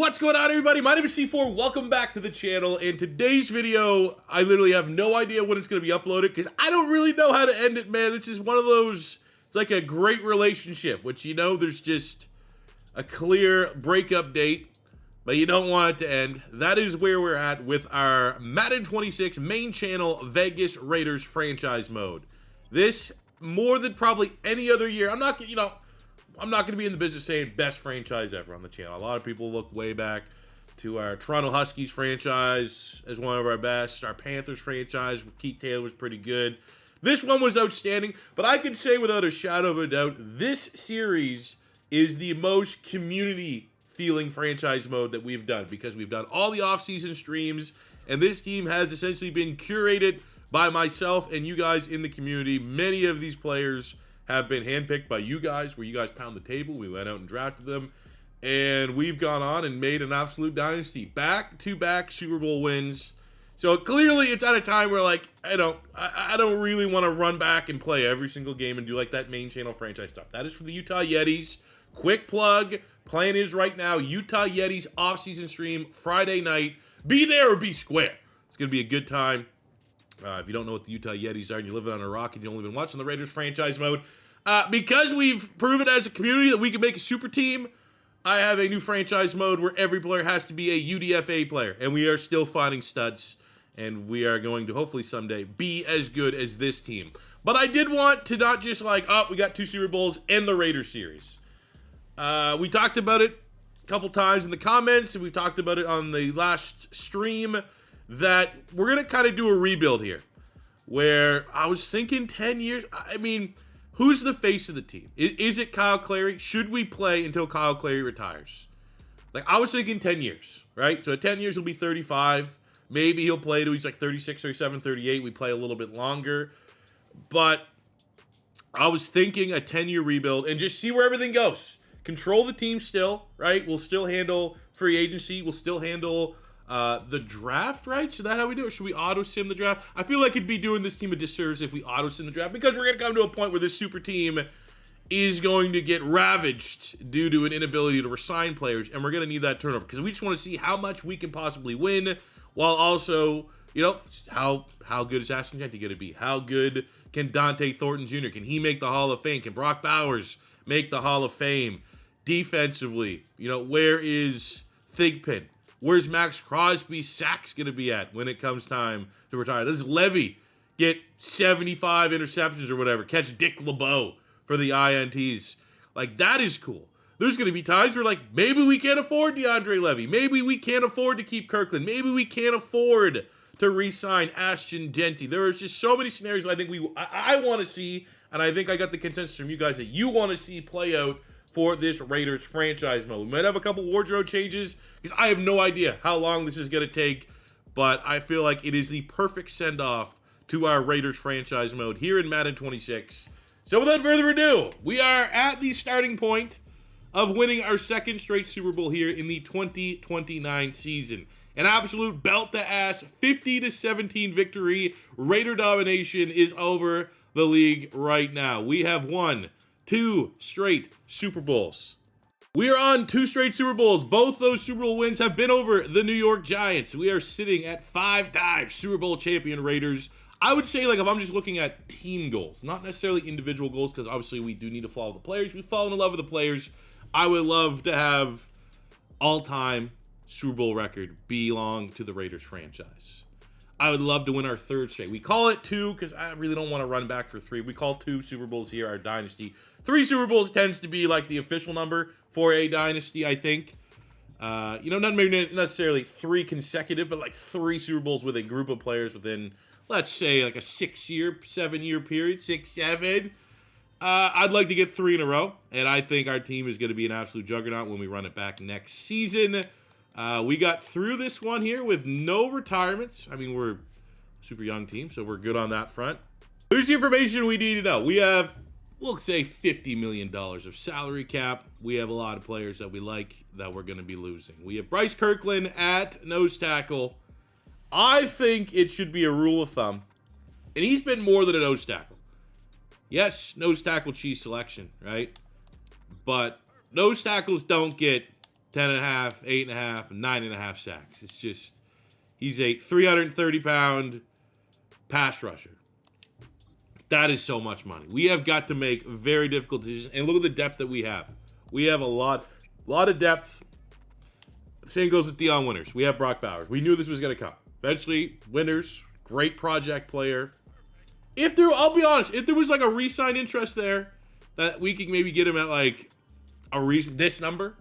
What's going on, everybody? My name is C4. Welcome back to the channel. In today's video, I literally have no idea when it's going to be uploaded because I don't really know how to end it, man. This is one of those, it's like a great relationship, which, you know, there's just a clear breakup date, but you don't want it to end. That is where we're at with our Madden 26 main channel Vegas Raiders franchise mode. This, more than probably any other year, I'm not going to be in the business saying best franchise ever on the channel. A lot of people look way back to our Toronto Huskies franchise as one of our best. Our Panthers franchise with Keith Taylor was pretty good. This one was outstanding, but I can say without a shadow of a doubt, this series is the most community-feeling franchise mode that we've done because we've done all the off-season streams, and this team has essentially been curated by myself and you guys in the community. Many of these players have been handpicked by you guys, where you guys pound the table. We went out and drafted them, and we've gone on and made an absolute dynasty. Back-to-back Super Bowl wins. So clearly it's at a time where, like, I don't really want to run back and play every single game and do like that main channel franchise stuff. That is for the Utah Yetis. Quick plug. Plan is right now, Utah Yetis off-season stream Friday night. Be there or be square. It's going to be a good time. If you don't know what the Utah Yetis are and you're living on a rock and you've only been watching the Raiders franchise mode, because we've proven as a community that we can make a super team, I have a new franchise mode where every player has to be a UDFA player, and we are still finding studs, and we are going to hopefully someday be as good as this team. But I did want to not just like, oh, we got 2 Super Bowls and the Raiders series. We talked about it a couple times in the comments, and we talked about it on the last stream, that we're going to kind of do a rebuild here, where I was thinking 10 years. I mean, who's the face of the team? Is it Kyle Clary? Should we play until Kyle Clary retires? Like, I was thinking 10 years, right? So at 10 years, he'll be 35. Maybe he'll play till he's like 36, 37, 38. We play a little bit longer. But I was thinking a 10-year rebuild and just see where everything goes. Control the team still, right? We'll still handle free agency. We'll still handle the draft, right? Is that how we do it? Should we auto-sim the draft? I feel like it'd be doing this team a disservice if we auto-sim the draft, because we're going to come to a point where this super team is going to get ravaged due to an inability to resign players, and we're going to need that turnover, because we just want to see how much we can possibly win, while also, you know, how good is Ashton Jeanty going to be? How good can Thornton Jr.? Can he make the Hall of Fame? Can Brock Bowers make the Hall of Fame? Defensively, you know, where is Thigpen? Where's Maxx Crosby sacks going to be at when it comes time to retire? Does Levy get 75 interceptions or whatever? Catch Dick LeBeau for the INTs. Like, that is cool. There's going to be times where, like, maybe we can't afford DeAndre Levy. Maybe we can't afford to keep Kirkland. Maybe we can't afford to re-sign Ashton Jeanty. There is just so many scenarios I think I want to see, and I think I got the consensus from you guys that you want to see play out for this Raiders franchise mode. We might have a couple wardrobe changes, because I have no idea how long this is going to take, but I feel like it is the perfect send-off to our Raiders franchise mode here in Madden 26. So without further ado, we are at the starting point of winning our second straight Super Bowl here in the 2029 season. An absolute belt-to-ass 50-17 victory. Raider domination is over the league right now. We have won 2 straight Super Bowls. We are on 2 straight Super Bowls. Both those Super Bowl wins have been over the New York Giants. We are sitting at 5-time Super Bowl champion Raiders. I would say, like, if I'm just looking at team goals, not necessarily individual goals, because obviously we do need to follow the players. We fall in love with the players. I would love to have all-time Super Bowl record belong to the Raiders franchise. I would love to win our 3rd straight. We call it 2 because I really don't want to run back for 3. We call 2 Super Bowls here our dynasty. 3 Super Bowls tends to be like the official number for a dynasty, I think. You know, not maybe necessarily 3 consecutive, but like 3 Super Bowls with a group of players within, let's say, like a 6-year, 7-year period, 6, 7. I'd like to get 3 in a row, and I think our team is going to be an absolute juggernaut when we run it back next season. We got through this one here with no retirements. I mean, we're a super young team, so we're good on that front. Here's the information we need to know. We have, we'll say, $50 million of salary cap. We have a lot of players that we like that we're going to be losing. We have Bryce Kirkland at nose tackle. I think it should be a rule of thumb, and he's been more than a nose tackle. Yes, nose tackle cheese selection, right? But nose tackles don't get 10.5, 8.5, 9.5 sacks. It's just, he's a 330-pound pass rusher. That is so much money. We have got to make very difficult decisions. And look at the depth that we have. We have a lot of depth. The same goes with Deion Winters. We have Brock Bowers. We knew this was going to come. Eventually, Winters, great project player. I'll be honest, if there was like a re-sign interest there, that we could maybe get him at like this number,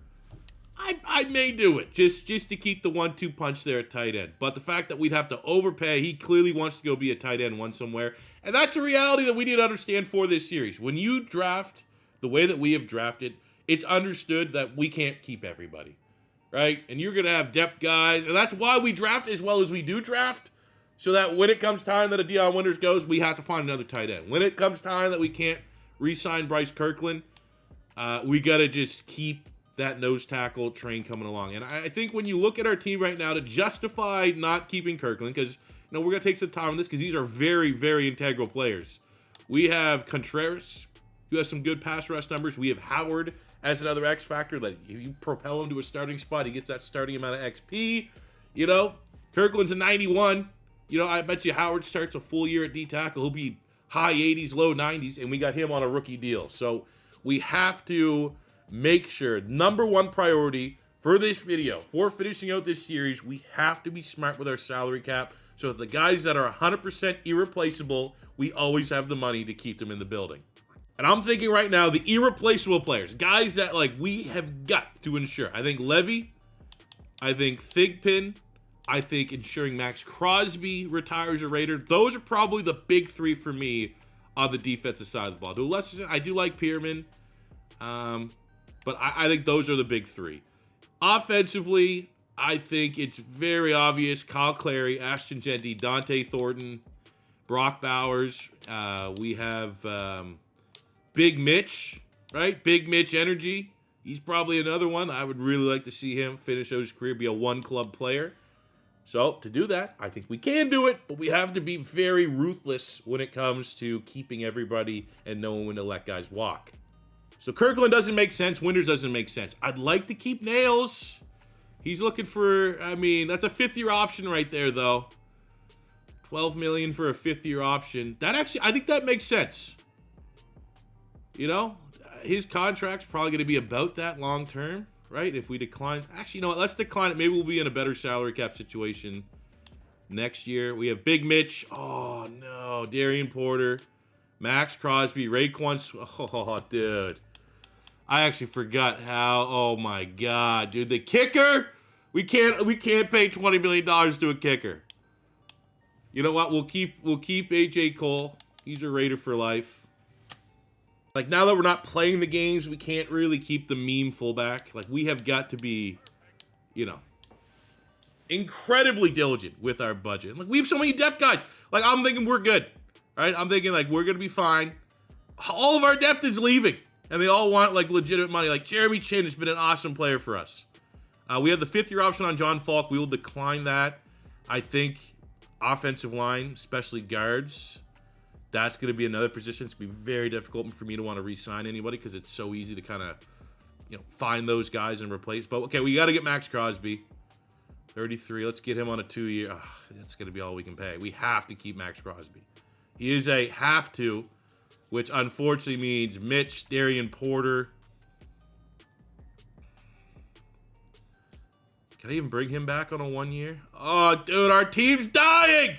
I may do it just to keep the 1-2 punch there at tight end. But the fact that we'd have to overpay, he clearly wants to go be a tight end one somewhere, and that's a reality that we need to understand for this series. When you draft the way that we have drafted, it's understood that we can't keep everybody, right? And you're gonna have depth guys, and that's why we draft as well as we do draft, so that when it comes time that a Deion Winters goes, we have to find another tight end. When it comes time that we can't re-sign Bryce Kirkland, we got to just keep that nose tackle train coming along. And I think when you look at our team right now to justify not keeping Kirkland, because we're going to take some time on this because these are very, very integral players. We have Contreras, who has some good pass rush numbers. We have Howard as another X factor that if you propel him to a starting spot, he gets that starting amount of XP. Kirkland's a 91. I bet you Howard starts a full year at D tackle. He'll be high 80s, low 90s, and we got him on a rookie deal. So we have to make sure, number one priority for this video, for finishing out this series, we have to be smart with our salary cap so that the guys that are 100% irreplaceable, we always have the money to keep them in the building. And I'm thinking right now, the irreplaceable players, guys that we have got to ensure. I think Levy, I think Thigpen, I think ensuring Maxx Crosby retires a Raider. Those are probably the big three for me on the defensive side of the ball. To a lesser extent, I do like Pearman, but I think those are the big three. Offensively, I think it's very obvious. Kyle Clary, Ashton Jeanty, Dante Thornton, Brock Bowers. We have Big Mitch, right? Big Mitch energy. He's probably another one. I would really like to see him finish out his career, be a one-club player. So to do that, I think we can do it, but we have to be very ruthless when it comes to keeping everybody and knowing when to let guys walk. So Kirkland doesn't make sense. Winters doesn't make sense. I'd like to keep Nails. He's looking for, that's a fifth-year option right there, though. $12 million for a fifth-year option. That actually, I think that makes sense. His contract's probably going to be about that long-term. Right? If we decline, actually, let's decline it. Maybe we'll be in a better salary cap situation next year. We have Big Mitch. Oh, no. Darian Porter. Maxx Crosby. Raekwon. Oh, dude. I actually forgot how. Oh, my God. Dude, the kicker. We can't pay $20 million to a kicker. You know what? We'll keep AJ Cole. He's a Raider for life. Now that we're not playing the games, we can't really keep the meme fullback. We have got to be, incredibly diligent with our budget. We have so many depth guys. I'm thinking we're good, right? I'm thinking, we're going to be fine. All of our depth is leaving, and they all want, legitimate money. Jeremy Chin has been an awesome player for us. We have the fifth-year option on John Falk. We will decline that. I think offensive line, especially guards, that's going to be another position. It's going to be very difficult for me to want to re-sign anybody because it's so easy to kind of, find those guys and replace. But, okay, we got to get Maxx Crosby. 33. Let's get him on a 2-year. That's going to be all we can pay. We have to keep Maxx Crosby. He is a have to, which unfortunately means Mitch, Darian Porter. Can I even bring him back on a 1-year? Oh, dude, our team's dying!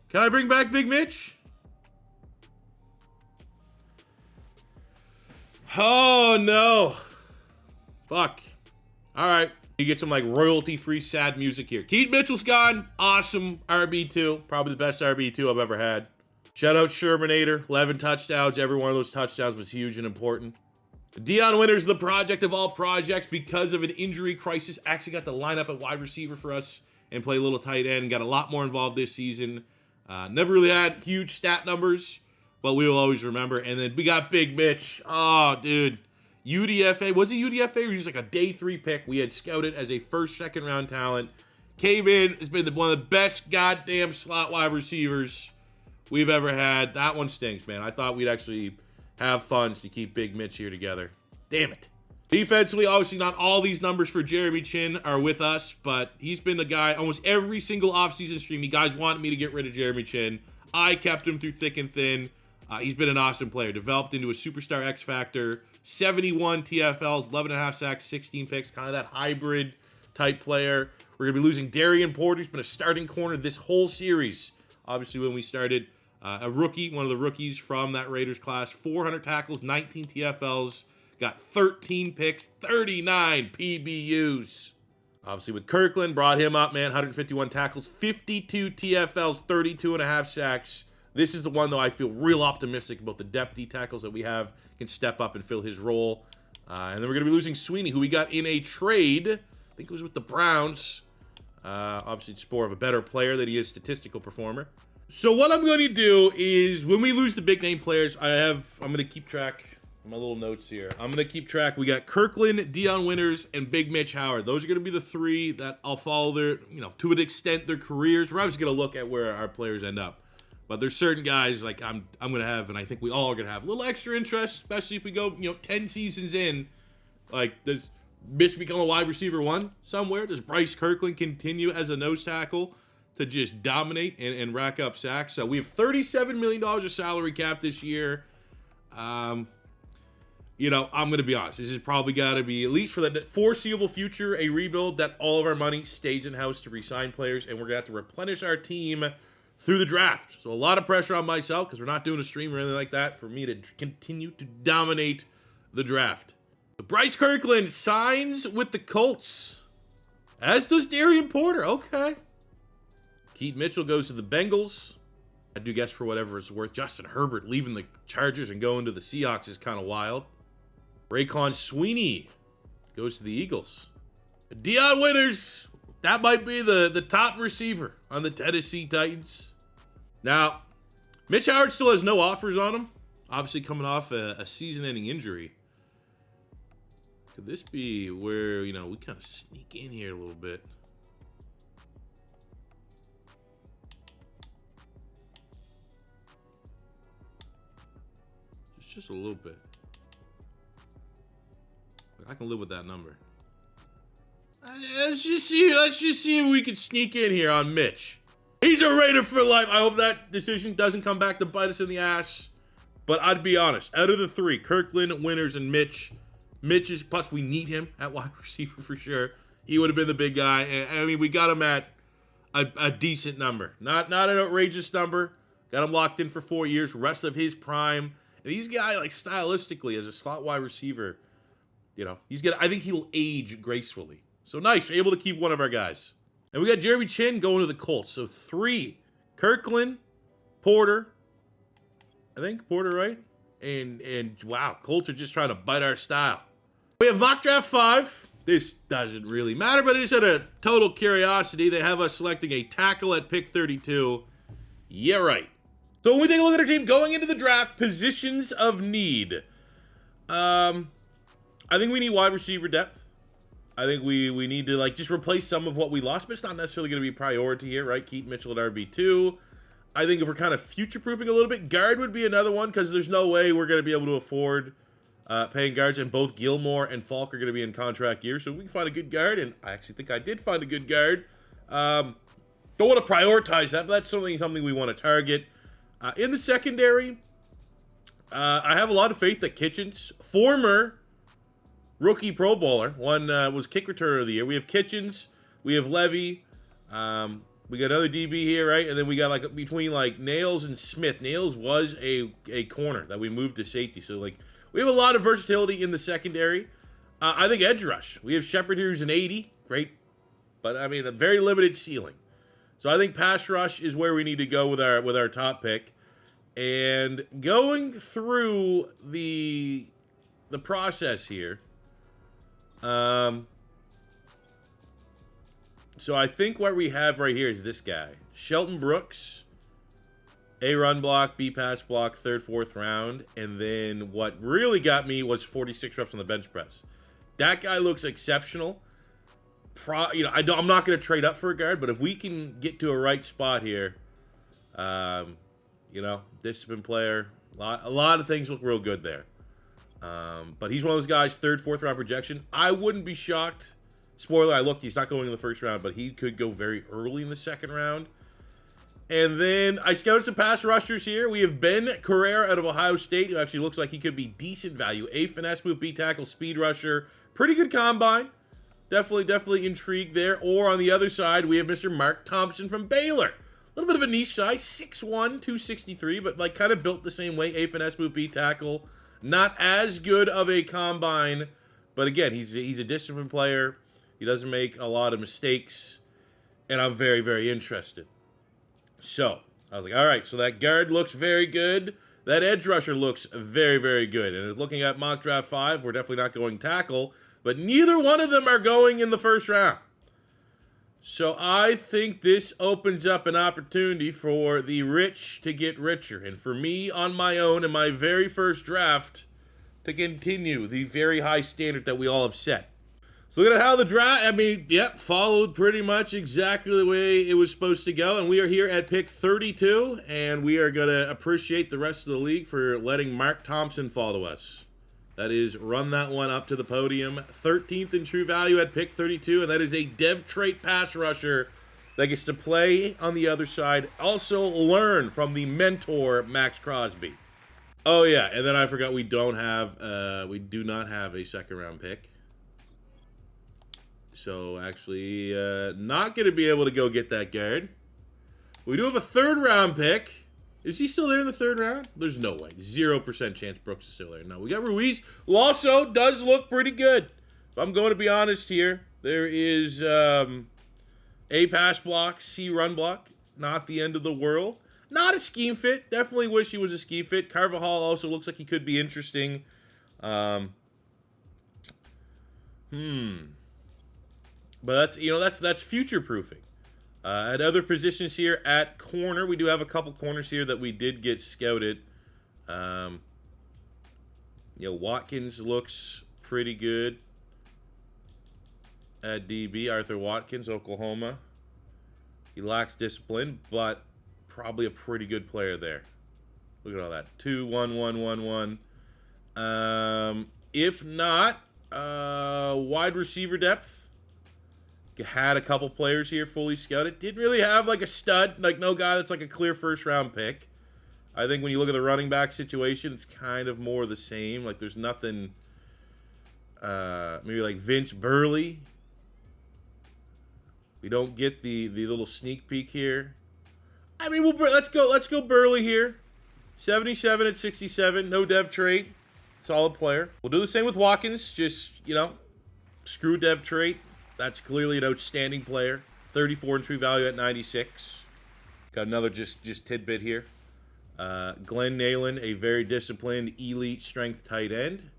Can I bring back Big Mitch? Oh, no. Fuck. All right. You get some, royalty-free sad music here. Keith Mitchell's gone. Awesome RB2. Probably the best RB2 I've ever had. Shout out Shermanator. 11 touchdowns. Every one of those touchdowns was huge and important. Deion Winters, the project of all projects, because of an injury crisis, actually got to line up at wide receiver for us and play a little tight end. Got a lot more involved this season. Never really had huge stat numbers, but we will always remember. And then we got Big Mitch. Oh, dude. UDFA. Was he UDFA? He was a day 3 pick. We had scouted as a first, second round talent. Came in. Has been one of the best goddamn slot wide receivers we've ever had. That one stinks, man. I thought we'd actually have funds to keep Big Mitch here together. Damn it. Defensively, obviously not all these numbers for Jeremy Chinn are with us, but he's been the guy almost every single offseason stream. You guys wanted me to get rid of Jeremy Chinn. I kept him through thick and thin. He's been an awesome player. Developed into a superstar X Factor. 71 TFLs, 11.5 sacks, 16 picks. Kind of that hybrid type player. We're going to be losing Darian Porter. He's been a starting corner this whole series. Obviously, when we started, a rookie, one of the rookies from that Raiders class. 400 tackles, 19 TFLs. Got 13 picks, 39 PBUs. Obviously with Kirkland, brought him up, man. 151 tackles, 52 TFLs, 32.5 sacks. This is the one, though, I feel real optimistic about the depth D tackles that we have can step up and fill his role. And then we're going to be losing Sweeney, who we got in a trade. I think it was with the Browns. Obviously, it's more of a better player than he is statistical performer. So what I'm going to do is, when we lose the big name players, I'm going to keep track. My little notes here. I'm going to keep track. We got Kirkland, Deion Winters, and Big Mitch Howard. Those are going to be the three that I'll follow their, to an extent, their careers. We're obviously going to look at where our players end up. But there's certain guys like I'm going to have, and I think we all are going to have a little extra interest, especially if we go, 10 seasons in. Like, does Mitch become a wide receiver one somewhere? Does Bryce Kirkland continue as a nose tackle to just dominate and rack up sacks? So we have $37 million of salary cap this year. I'm going to be honest. This is probably got to be, at least for the foreseeable future, a rebuild that all of our money stays in-house to re-sign players, and we're going to have to replenish our team through the draft. So a lot of pressure on myself, because we're not doing a stream or anything like that, for me to continue to dominate the draft. But Bryce Kirkland signs with the Colts, as does Darian Porter. Okay. Keaton Mitchell goes to the Bengals. I do guess for whatever it's worth. Justin Herbert leaving the Chargers and going to the Seahawks is kind of wild. Raekwon Sweeney goes to the Eagles. Deion Winters, that might be the top receiver on the Tennessee Titans. Now, Mitch Howard still has no offers on him. Obviously coming off a season-ending injury. Could this be where, we kind of sneak in here a little bit? Just a little bit. I can live with that number. Let's just see if we can sneak in here on Mitch. He's a Raider for life. I hope that decision doesn't come back to bite us in the ass. But I'd be honest, out of the three, Kirkland, Winters, and Mitch is, plus we need him at wide receiver for sure. He would have been the big guy. And I mean, we got him at a decent number. Not an outrageous number. Got him locked in for 4 years, rest of his prime. And he's a guy, like, stylistically, as a slot wide receiver, I think he'll age gracefully. So nice, we're able to keep one of our guys. And we got Jeremy Chinn going to the Colts. So 3, Kirkland, Porter, I think, Porter, right? And wow, Colts are just trying to bite our style. We have mock draft 5. This doesn't really matter, but it's out of total curiosity. They have us selecting a tackle at pick 32. Yeah, right. So when we take a look at our team going into the draft, positions of need. I think we need wide receiver depth. I think we need to just replace some of what we lost, but it's not necessarily going to be a priority here, right? Keaton Mitchell at RB2. I think if we're kind of future-proofing a little bit, guard would be another one, because there's no way we're going to be able to afford paying guards, and both Gilmore and Falk are going to be in contract years, so we can find a good guard, and I actually think I did find a good guard. Don't want to prioritize that, but that's something we want to target. In the secondary, I have a lot of faith that Kitchens, former rookie Pro Bowler, one was kick returner of the year. We have Kitchens, we have Levy, we got another DB here, right? And then we got between Nails and Smith. Nails was a corner that we moved to safety, so we have a lot of versatility in the secondary. I think edge rush. We have Shepard here who's an 80, great, but I mean a very limited ceiling. So I think pass rush is where we need to go with our top pick. And going through the process here, so I think what we have right here is this guy, Shelton Brooks, A run block, B pass block, 3rd, 4th round, and then what really got me was 46 reps on the bench press. That guy looks exceptional. I'm not going to trade up for a guard, but if we can get to a right spot here, disciplined player, a lot of things look real good there. But he's one of those guys, third, fourth round projection. I wouldn't be shocked. Spoiler, I looked, he's not going in the first round, but he could go very early in the second round. And then I scouted some pass rushers here. We have Ben Carrera out of Ohio State, who actually looks like he could be decent value. A finesse move, B tackle, speed rusher. Pretty good combine. Definitely intrigued there. Or on the other side, we have Mr. Mark Thompson from Baylor. A little bit of a niche size, 6'1", 263, but like kind of built the same way. A finesse move, B tackle. Not as good of a combine, but again, he's a disciplined player. He doesn't make a lot of mistakes, and I'm very, very interested. So, I was like, all right, so that guard looks very good. That edge rusher looks very, very good. And looking at mock draft 5, we're definitely not going tackle, but neither one of them are going in the first round. So I think this opens up an opportunity for the rich to get richer. And for me, on my own, in my very first draft, to continue the very high standard that we all have set. So look at how the draft, followed pretty much exactly the way it was supposed to go. And we are here at pick 32, and we are going to appreciate the rest of the league for letting Mark Thompson fall to us. That is, run that one up to the podium. 13th in true value at pick 32, and that is a dev trait pass rusher that gets to play on the other side. Also learn from the mentor, Maxx Crosby. Oh, yeah, and then I forgot we do not have a second-round pick. So, actually, not going to be able to go get that guard. We do have a third-round pick. Is he still there in the third round? There's no way. 0% chance Brooks is still there. No, we got Ruiz, who also does look pretty good. If I'm going to be honest here, there is A pass block, C run block. Not the end of the world. Not a scheme fit. Definitely wish he was a scheme fit. Carvajal also looks like he could be interesting. But that's future proofing. At other positions here at corner, we do have a couple corners here that we did get scouted. Watkins looks pretty good at DB. Arthur Watkins, Oklahoma. He lacks discipline, but probably a pretty good player there. Look at all that. 2, 1, 1, 1, 1. If not, wide receiver depth. Had a couple players here fully scouted. Didn't really have like a stud, like no guy that's like a clear first round pick. I think when you look at the running back situation, it's kind of more the same. Like there's nothing, maybe like Vince Burley. We don't get the little sneak peek here. I mean, let's go Burley here. 77 at 67, no dev trait, solid player. We'll do the same with Watkins. Just screw dev trait. That's clearly an outstanding player. 34 in true value at 96. Got another just tidbit here. Glenn Nalen, a very disciplined, elite strength tight end.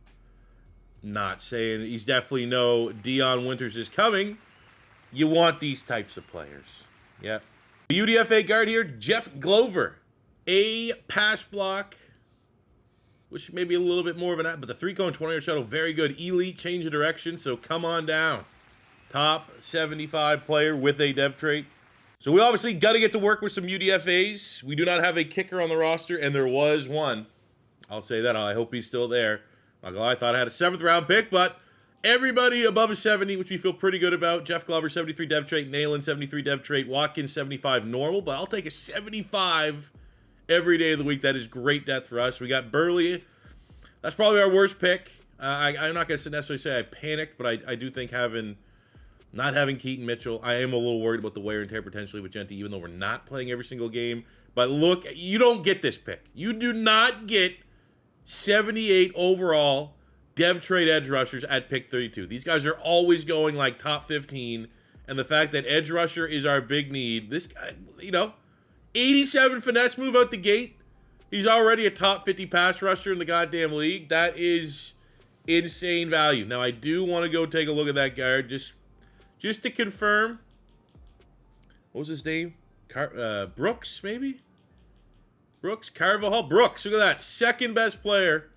Not saying he's definitely no Deion Winters is coming. You want these types of players. Yep. UDFA guard here, Jeff Glover. A pass block. Wish maybe a little bit more of an, but the 3-cone 20-yard shuttle, very good. Elite, change of direction, so come on down. Top 75 player with a dev trait. So we obviously got to get to work with some UDFAs. We do not have a kicker on the roster, and there was one. I'll say that. I hope he's still there. I thought I had a 7th round pick, but everybody above a 70, which we feel pretty good about. Jeff Glover, 73 dev trait. Nalen, 73 dev trait. Watkins, 75 normal, but I'll take a 75 every day of the week. That is great depth for us. We got Burley. That's probably our worst pick. I'm not going to necessarily say I panicked, but I do think not having Keaton Mitchell, I am a little worried about the wear and tear potentially with Jeanty, even though we're not playing every single game. But look, you don't get this pick. You do not get 78 overall dev trade edge rushers at pick 32. These guys are always going like top 15. And the fact that edge rusher is our big need, this guy, 87 finesse move out the gate. He's already a top 50 pass rusher in the goddamn league. That is insane value. Now, I do want to go take a look at that guard just to confirm. What was his name? Brooks, maybe? Brooks? Carvajal? Brooks. Look at that. Second best player.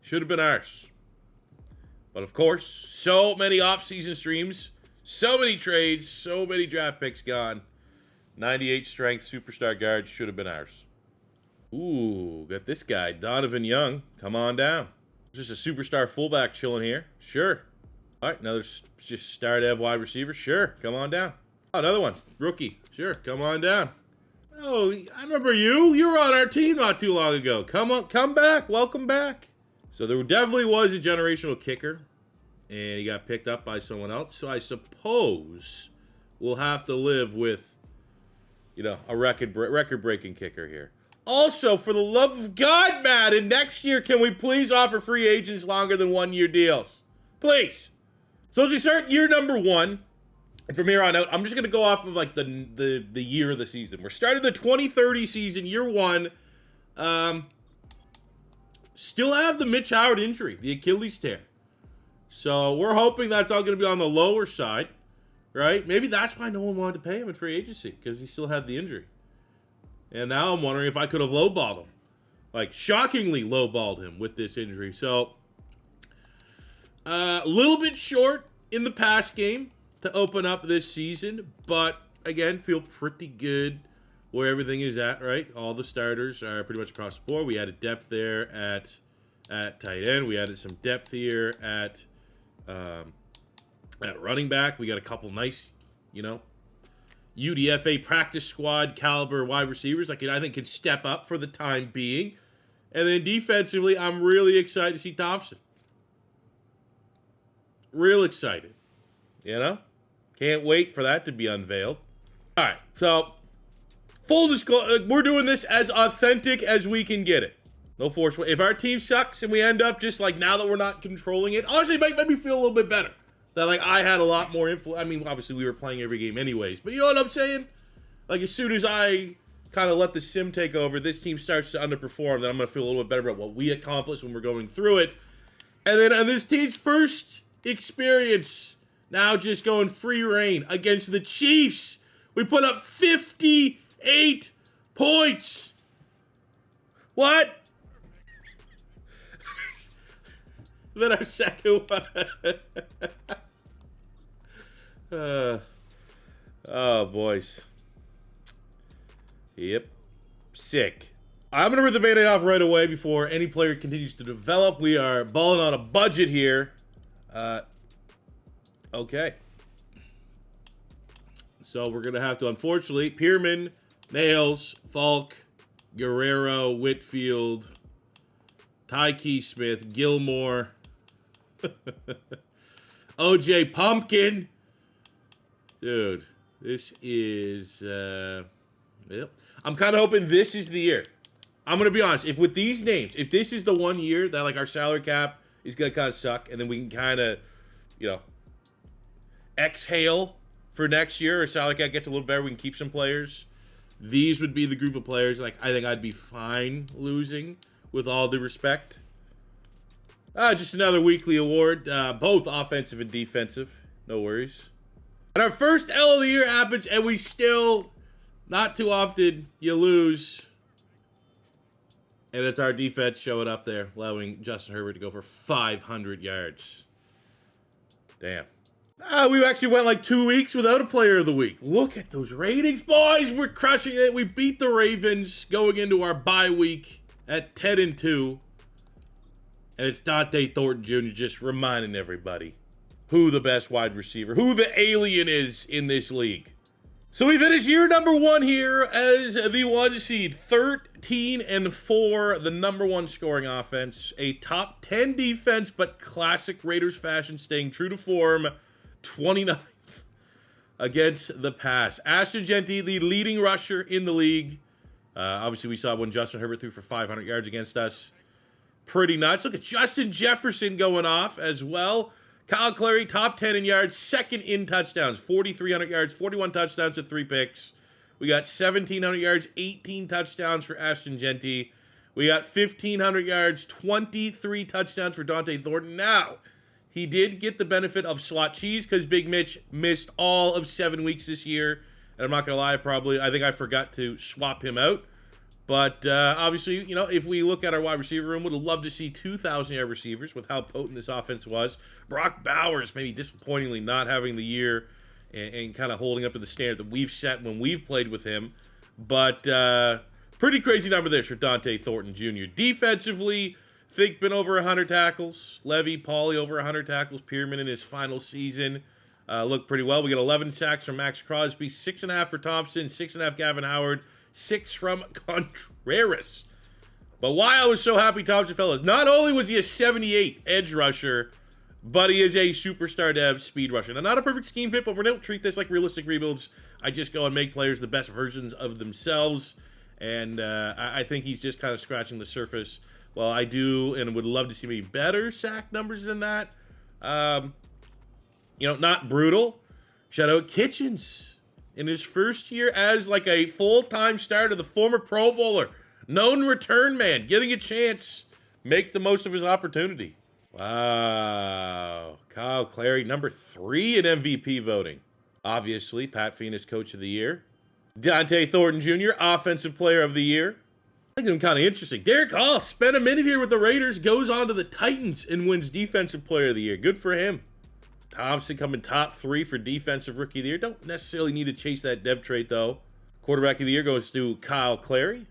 Should have been ours. But of course, so many offseason streams, so many trades, so many draft picks gone. 98 strength superstar guard should have been ours. Ooh, got this guy, Donovan Young. Come on down. Just a superstar fullback chilling here. Sure. All right, another just star dev wide receiver. Sure, come on down. Oh, another one, rookie. Sure, come on down. Oh, I remember you. You were on our team not too long ago. Come on, come back. Welcome back. So there definitely was a generational kicker, and he got picked up by someone else. So I suppose we'll have to live with, you know, a record-breaking kicker here. Also, for the love of God, Madden, next year, can we please offer free agents longer than 1-year deals? Please. So as we start year number 1, and from here on out, I'm just going to go off of like the year of the season. We're starting the 2030 season, year 1. Still have the Mitch Howard injury, the Achilles tear. So we're hoping that's all going to be on the lower side, right? Maybe that's why no one wanted to pay him in free agency, because he still had the injury. And now I'm wondering if I could have lowballed him. Like, shockingly lowballed him with this injury. So, a little bit short in the pass game to open up this season. But, again, feel pretty good where everything is at, right? All the starters are pretty much across the board. We added depth there at tight end. We added some depth here at running back. We got a couple nice, you know, UDFA practice squad caliber wide receivers like I think can step up for the time being. And then defensively, I'm really excited to see Thompson. Real excited. You know? Can't wait for that to be unveiled. All right, so full disclosure, we're doing this as authentic as we can get it. No force. If our team sucks and we end up just like now that we're not controlling it, honestly, it made me feel a little bit better. That, like, I had a lot more influence. I mean, obviously, we were playing every game anyways. But you know what I'm saying? Like, as soon as I kind of let the sim take over, this team starts to underperform, then I'm going to feel a little bit better about what we accomplished when we're going through it. And then on this team's first experience, now just going free reign against the Chiefs, we put up 58 points. What? Then our second one. Oh, boys. Yep. Sick. I'm going to rip the Band-Aid off right away before any player continues to develop. We are balling on a budget here. Okay. So we're going to have to, unfortunately, Pierman, Nails, Falk, Guerrero, Whitfield, Tyke Smith, Gilmore, OJ Pumpkin. Dude, this is, yep. I'm kind of hoping this is the year. I'm going to be honest. If with these names, if this is the 1 year that, like, our salary cap is going to kind of suck, and then we can kind of, you know, exhale for next year, our salary cap gets a little better, we can keep some players. These would be the group of players, like, I think I'd be fine losing, with all due respect. Just another weekly award, both offensive and defensive. No worries. And our first L of the year happens, and we still, not too often, you lose. And it's our defense showing up there, allowing Justin Herbert to go for 500 yards. Damn. We actually went like 2 weeks without a player of the week. Look at those ratings, boys. We're crushing it. We beat the Ravens going into our bye week at 10-2. And it's Dante Thornton Jr. just reminding everybody who the best wide receiver, who the alien is in this league. So we finished year number 1 here as the 1 seed, 13-4, the number 1 scoring offense, a top 10 defense, but classic Raiders fashion, staying true to form, 29th against the pass. Ashton Jeanty, the leading rusher in the league. Obviously, we saw when Justin Herbert threw for 500 yards against us. Pretty nuts. Look at Justin Jefferson going off as well. Kyle Clary, top 10 in yards, second in touchdowns, 4,300 yards, 41 touchdowns with 3 picks. We got 1,700 yards, 18 touchdowns for Ashton Jeanty. We got 1,500 yards, 23 touchdowns for Dante Thornton. Now, he did get the benefit of slot cheese because Big Mitch missed all of 7 weeks this year. And I'm not going to lie, I think I forgot to swap him out. But obviously, you know, if we look at our wide receiver room, would have loved to see 2,000-yard receivers with how potent this offense was. Brock Bowers, maybe disappointingly not having the year and kind of holding up to the standard that we've set when we've played with him. But Pretty crazy number there for Thornton Jr. Defensively, Thinkman over 100 tackles. Levy, Pauly over 100 tackles. Pierman in his final season looked pretty well. We got 11 sacks from Maxx Crosby, 6.5 for Thompson, 6.5 Gavin Howard, 6 from Contreras. But why I was so happy Thompson fell is not only was he a 78 edge rusher, but he is a superstar dev speed rusher. Now, not a perfect scheme fit, but we don't treat this like realistic rebuilds. I just go and make players the best versions of themselves. And I think he's just kind of scratching the surface. Well, I do and would love to see maybe better sack numbers than that. Not brutal. Shout out Kitchens. In his first year as like a full-time starter, the former Pro Bowler, known return man, getting a chance, make the most of his opportunity. Wow. Kyle Clary, number 3 in MVP voting. Obviously, Pat Phoenix, Coach of the Year. Thornton Jr., Offensive Player of the Year. I think I'm kind of interesting. Derek Hall spent a minute here with the Raiders, goes on to the Titans, and wins Defensive Player of the Year. Good for him. Thompson coming top 3 for Defensive Rookie of the Year. Don't necessarily need to chase that dev trait, though. Quarterback of the Year goes to Kyle Clary.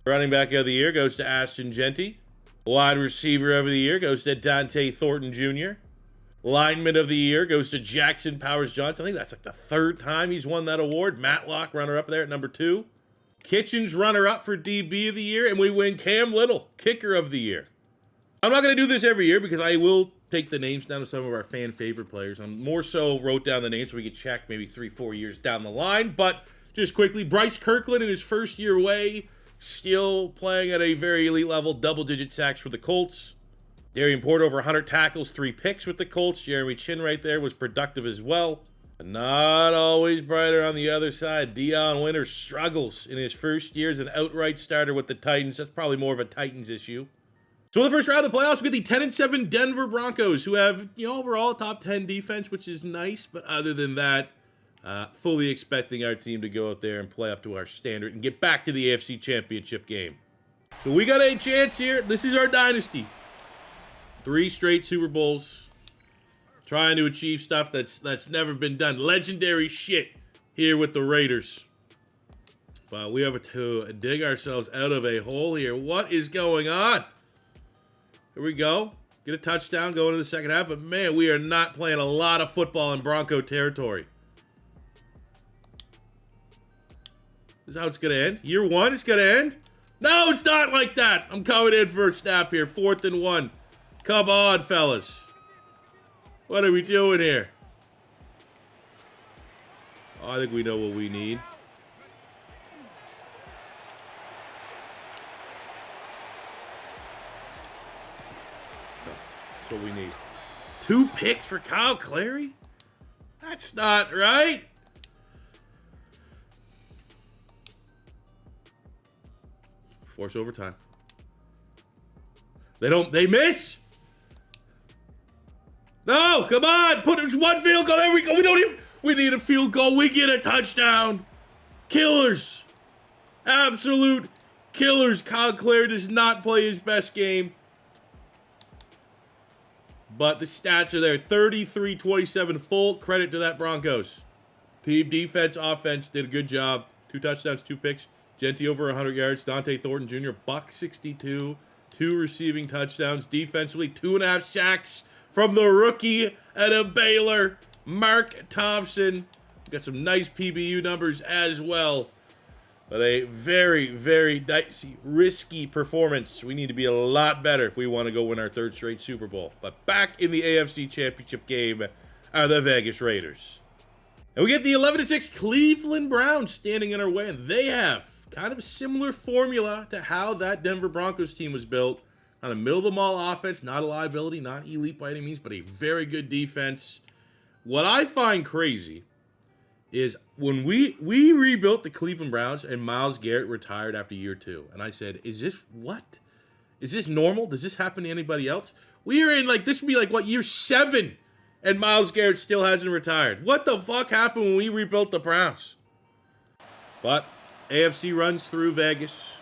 Running Back of the Year goes to Ashton Jeanty. Wide Receiver of the Year goes to Thornton Jr. Lineman of the Year goes to Jackson Powers Johnson. I think that's like the 3rd time he's won that award. Matlock, runner-up there at number 2. Kitchens, runner-up for DB of the Year. And we win Cam Little, Kicker of the Year. I'm not going to do this every year because I will take the names down of some of our fan favorite players. I'm more so wrote down the names so we could check maybe 3-4 years down the line. But just quickly, Bryce Kirkland in his first year away, still playing at a very elite level, double-digit sacks for the Colts. Darian Porter over 100 tackles, 3 picks with the Colts. Jeremy Chin right there was productive as well. But not always brighter on the other side. Deion Winters struggles in his first year as an outright starter with the Titans. That's probably more of a Titans issue. So in the first round of the playoffs, we get the 10-7 Denver Broncos, who have, overall a top 10 defense, which is nice. But other than that, fully expecting our team to go out there and play up to our standard and get back to the AFC Championship game. So we got a chance here. This is our dynasty. 3 straight Super Bowls. Trying to achieve stuff that's never been done. Legendary shit here with the Raiders. But we have to dig ourselves out of a hole here. What is going on? Here we go. Get a touchdown going into the second half. But man, we are not playing a lot of football in Bronco territory. This is how it's going to end. Year 1, it's going to end. No, it's not like that. I'm coming in for a snap here. 4th and 1. Come on, fellas. What are we doing here? Oh, I think we know what we need. That's what we need. 2 picks for Kyle Clary? That's not right. Force overtime. They miss. No, come on. Put one field goal. There we go. We need a field goal. We get a touchdown. Killers. Absolute killers. Kyle Clary does not play his best game. But the stats are there. 33-27. Full credit to that Broncos. Team defense, offense did a good job. 2 touchdowns, 2 picks. Jeanty over 100 yards. Thornton Jr. $162. 2 receiving touchdowns. Defensively, 2.5 sacks from the rookie at a Baylor, Mark Thompson. Got some nice PBU numbers as well. But a very, very dicey, risky performance. We need to be a lot better if we want to go win our 3rd straight Super Bowl. But back in the AFC Championship game are the Vegas Raiders. And we get the 11-6 Cleveland Browns standing in our way. And they have kind of a similar formula to how that Denver Broncos team was built. Kind of middle-of-the-mall offense, not a liability, not elite by any means, but a very good defense. What I find crazy is when we rebuilt the Cleveland Browns and Myles Garrett retired after year 2. And I said, is this what? Is this normal? Does this happen to anybody else? We are in this would be year 7 and Myles Garrett still hasn't retired. What the fuck happened when we rebuilt the Browns? But AFC runs through Vegas.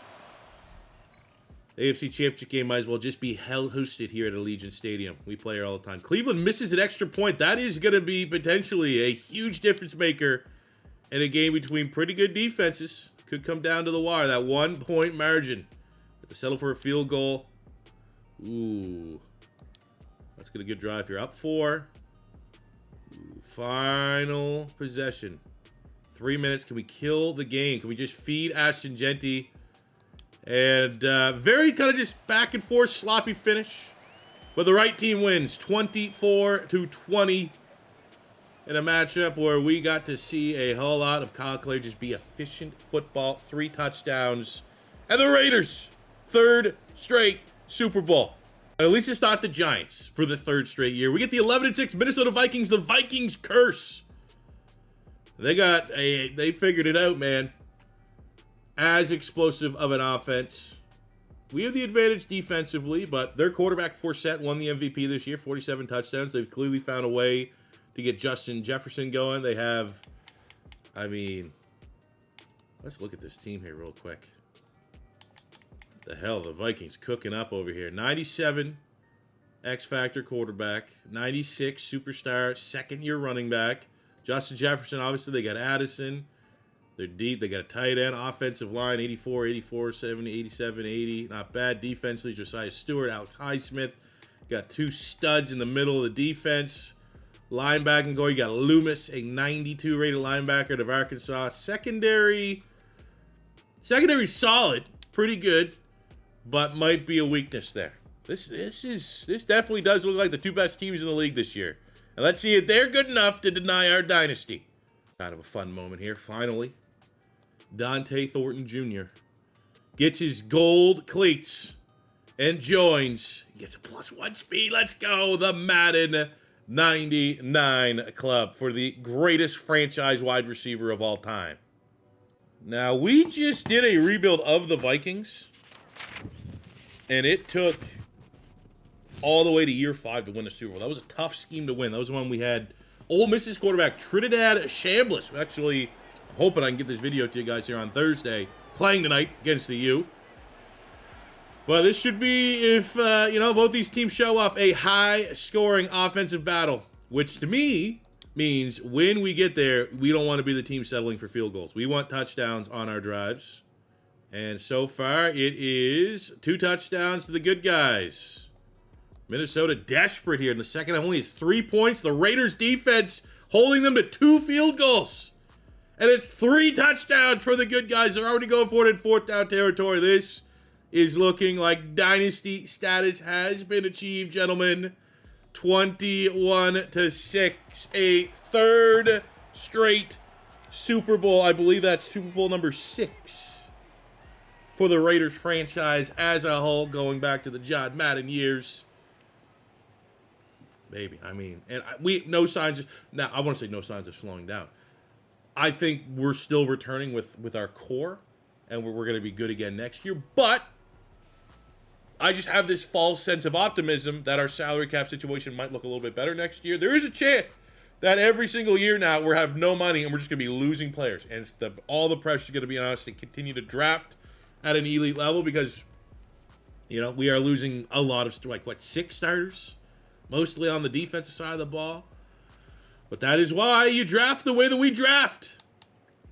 AFC Championship game might as well just be hosted here at Allegiant Stadium. We play here all the time. Cleveland misses an extra point. That is going to be potentially a huge difference maker in a game between pretty good defenses. Could come down to the wire. That 1-point margin. Have to settle for a field goal. Ooh. Let's get a good drive here. Up 4. Ooh, final possession. 3 minutes. Can we kill the game? Can we just feed Ashton Jeanty? And very kind of just back and forth, sloppy finish. But the right team wins 24-20 in a matchup where we got to see a whole lot of Kyle Clay just be efficient football. 3 touchdowns. And the Raiders, 3rd straight Super Bowl. At least it's not the Giants for the 3rd straight year. We get the 11-6 Minnesota Vikings, the Vikings curse. They figured it out, man. As explosive of an offense. We have the advantage defensively, but their quarterback Forsett won the MVP this year, 47 touchdowns. They've clearly found a way to get Justin Jefferson going. They have, I mean, let's look at this team here real quick. What the hell, the Vikings cooking up over here. 97 X-Factor quarterback, 96 superstar, 2nd-year running back. Justin Jefferson, obviously, they got Addison. They're deep. They got a tight end, offensive line, 84, 84, 70, 87, 80. Not bad. Defensively, Josiah Stewart, Alex Highsmith. Got 2 studs in the middle of the defense. Linebacking going, you got Loomis, a 92 rated linebacker of Arkansas. Secondary solid, pretty good, but might be a weakness there. This definitely does look like the 2 best teams in the league this year. And let's see if they're good enough to deny our dynasty. Kind of a fun moment here, finally. Dante Thornton Jr. gets his gold cleats and joins. He gets a +1 speed. Let's go. The Madden 99 club for the greatest franchise wide receiver of all time. Now, we just did a rebuild of the Vikings, and it took all the way to year 5 to win the Super Bowl. That was a tough scheme to win. That was the one we had Ole Miss's quarterback, Trinidad Shambliss. Actually, I'm hoping I can get this video to you guys here on Thursday. Playing tonight against the U. But this should be, if, both these teams show up, a high-scoring offensive battle. Which, to me, means when we get there, we don't want to be the team settling for field goals. We want touchdowns on our drives. And so far, it is 2 touchdowns to the good guys. Minnesota desperate here in the second half. Only has 3 points. The Raiders defense holding them to 2 field goals. And it's 3 touchdowns for the good guys. They're already going for it in 4th down territory. This is looking like dynasty status has been achieved, gentlemen. 21-6. A 3rd straight Super Bowl. I believe that's Super Bowl number 6 for the Raiders franchise as a whole, going back to the John Madden years. Maybe. I mean, and no signs. Now, I want to say no signs of slowing down. I think we're still returning with our core, and we're going to be good again next year. But I just have this false sense of optimism that our salary cap situation might look a little bit better next year. There is a chance that every single year now we have no money and we're just going to be losing players. And all the pressure is going to be on us to continue to draft at an elite level because, we are losing a lot of, 6 starters? Mostly on the defensive side of the ball. But that is why you draft the way that we draft.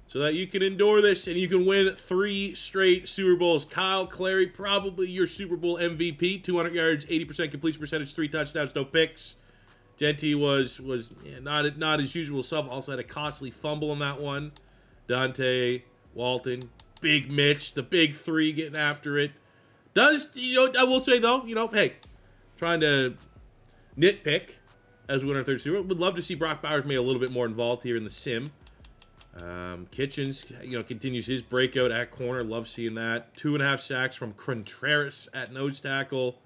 So that you can endure this and you can win 3 straight Super Bowls. Kyle Clary, probably your Super Bowl MVP. 200 yards, 80% completion percentage, 3 touchdowns, no picks. Jeanty was not his usual self. Also had a costly fumble in that one. Dante, Walton, Big Mitch, the big 3 getting after it. I will say though, hey, trying to nitpick as we win our 3rd Super Bowl. Would love to see Brock Bowers made a little bit more involved here in the sim. Kitchens, continues his breakout at corner. Love seeing that. 2.5 sacks from Contreras at nose tackle.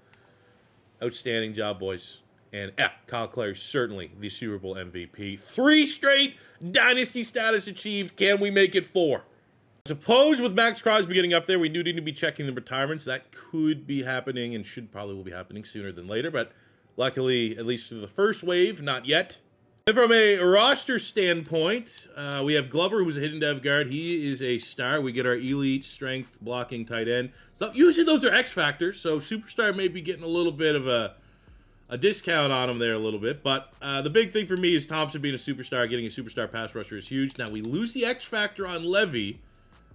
Outstanding job, boys. And Kyle Clary, certainly the Super Bowl MVP. 3 straight dynasty status achieved. Can we make it 4? I suppose with Maxx Crosby getting up there, we do need to be checking the retirements. That could be happening and will be happening sooner than later. But luckily, at least through the first wave, not yet. And from a roster standpoint, we have Glover, who's a hidden dev guard. He is a star. We get our elite strength blocking tight end. So usually those are X factors. So superstar may be getting a little bit of a discount on him there a little bit. But the big thing for me is Thompson being a superstar. Getting a superstar pass rusher is huge. Now we lose the X factor on Levy,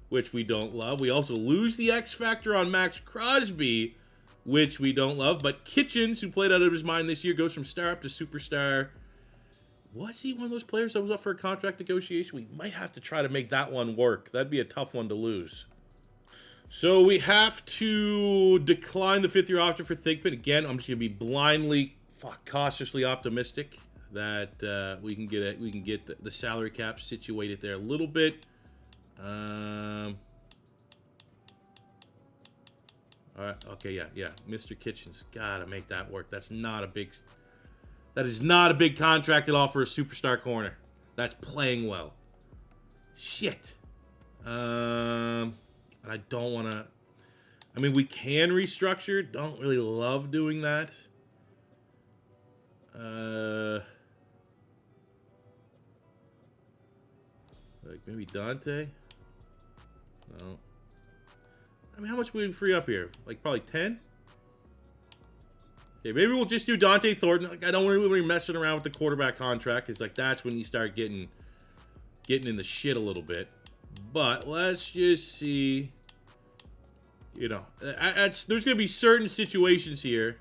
which we don't love. We also lose the X Factor on Maxx Crosby, which we don't love. But Kitchens, who played out of his mind this year, goes from star up to superstar. Was he one of those players that was up for a contract negotiation? We might have to try to make that one work. That'd be a tough one to lose. So we have to decline the 5th-year option for Thigpen. Again, I'm just going to be blindly, cautiously optimistic that we can get the salary cap situated there a little bit. All right, okay, yeah. Mr. Kitchens, gotta make that work. That is not a big contract at all for a superstar corner. That's playing well. Shit. And I don't want to. I mean, we can restructure. Don't really love doing that. Like maybe Dante. No. I mean, how much would we free up here? Like probably 10? Okay, maybe we'll just do Dante Thornton. Like, I don't really be messing around with the quarterback contract, because like that's when you start getting in the shit a little bit. But let's just see. You know, there's going to be certain situations here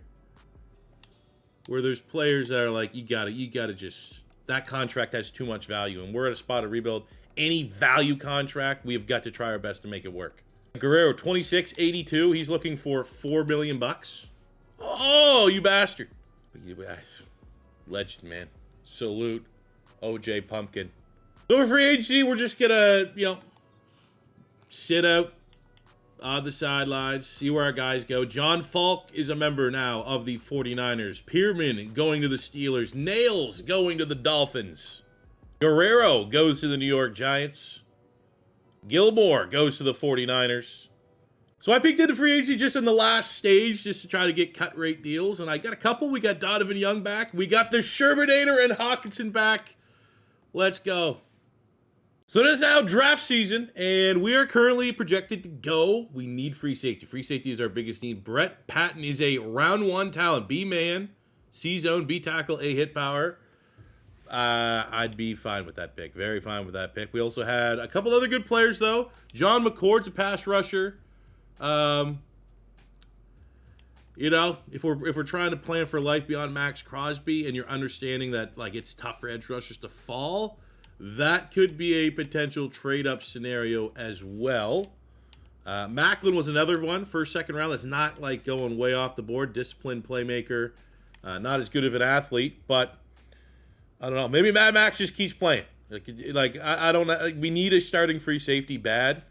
where there's players that are like, you gotta just, that contract has too much value, and we're at a spot of rebuild. Any value contract, we have got to try our best to make it work. Guerrero, 26.82. He's looking for $4 million bucks. Oh, you bastard. Legend, man. Salute. OJ Pumpkin. So for free agency, we're just gonna, sit out on the sidelines, see where our guys go. John Falk is a member now of the 49ers. Pierman going to the Steelers. Nails going to the Dolphins. Guerrero goes to the New York Giants. Gilmore goes to the 49ers. So I peeked into free agency just in the last stage just to try to get cut rate deals. And I got a couple. We got Donovan Young back. We got the Shermanator and Hawkinson back. Let's go. So this is now draft season, and we are currently projected to go. We need free safety. Free safety is our biggest need. Brett Patton is a round 1 talent. B-man, C-zone, B-tackle, A-hit power. I'd be fine with that pick. Very fine with that pick. We also had a couple other good players, though. John McCord's a pass rusher. If we're trying to plan for life beyond Maxx Crosby, and you're understanding that like it's tough for edge rushers to fall, that could be a potential trade-up scenario as well. Macklin was another one, first, second round. That's not like going way off the board. Disciplined playmaker, not as good of an athlete, but I don't know. Maybe Mad Max just keeps playing. I don't know. We need a starting free safety bad,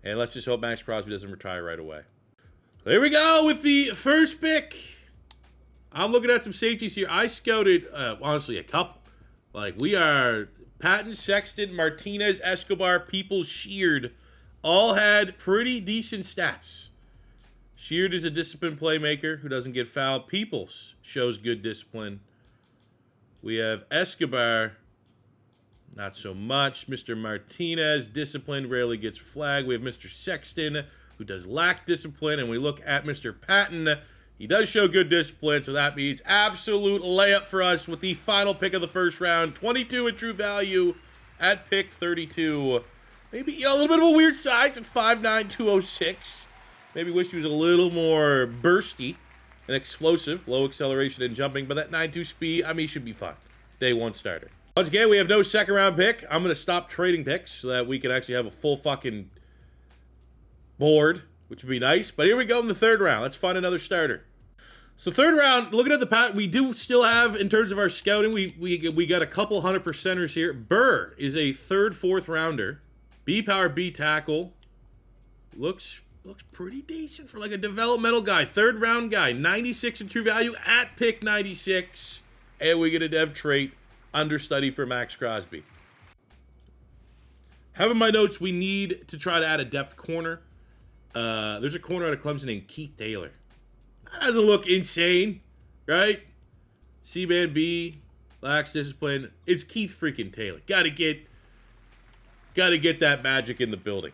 and let's just hope Maxx Crosby doesn't retire right away. There we go with the first pick. I'm looking at some safeties here. I scouted, honestly, a couple. Like, we are Patton, Sexton, Martinez, Escobar, Peoples, Sheard, all had pretty decent stats. Sheard is a disciplined playmaker who doesn't get fouled. Peoples shows good discipline. We have Escobar, not so much. Mr. Martinez, disciplined, rarely gets flagged. We have Mr. Sexton, who does lack discipline. And we look at Mr. Patton. He does show good discipline, so that means absolute layup for us with the final pick of the first round. 22 in true value at pick 32. Maybe, a little bit of a weird size at 5'9", 206. Maybe wish he was a little more bursty and explosive. Low acceleration and jumping, but that 9.2 speed, he should be fine. Day 1 starter. Once again, we have no second round pick. I'm going to stop trading picks so that we can actually have a full fucking board, which would be nice. But here we go in the 3rd round. Let's find another starter. So 3rd round, looking at the pack, we do still have, in terms of our scouting, we got a couple 100%ers here. Burr is a 3rd, 4th rounder. B-power, B-tackle. Looks pretty decent for like a developmental guy. 3rd round guy. 96 in true value at pick 96. And we get a dev trait understudy for Maxx Crosby. Having my notes, we need to try to add a depth corner. There's a corner out of Clemson named Keith Taylor. That doesn't look insane, right? C-man B, lacks discipline. It's Keith freaking Taylor. Gotta get that magic in the building.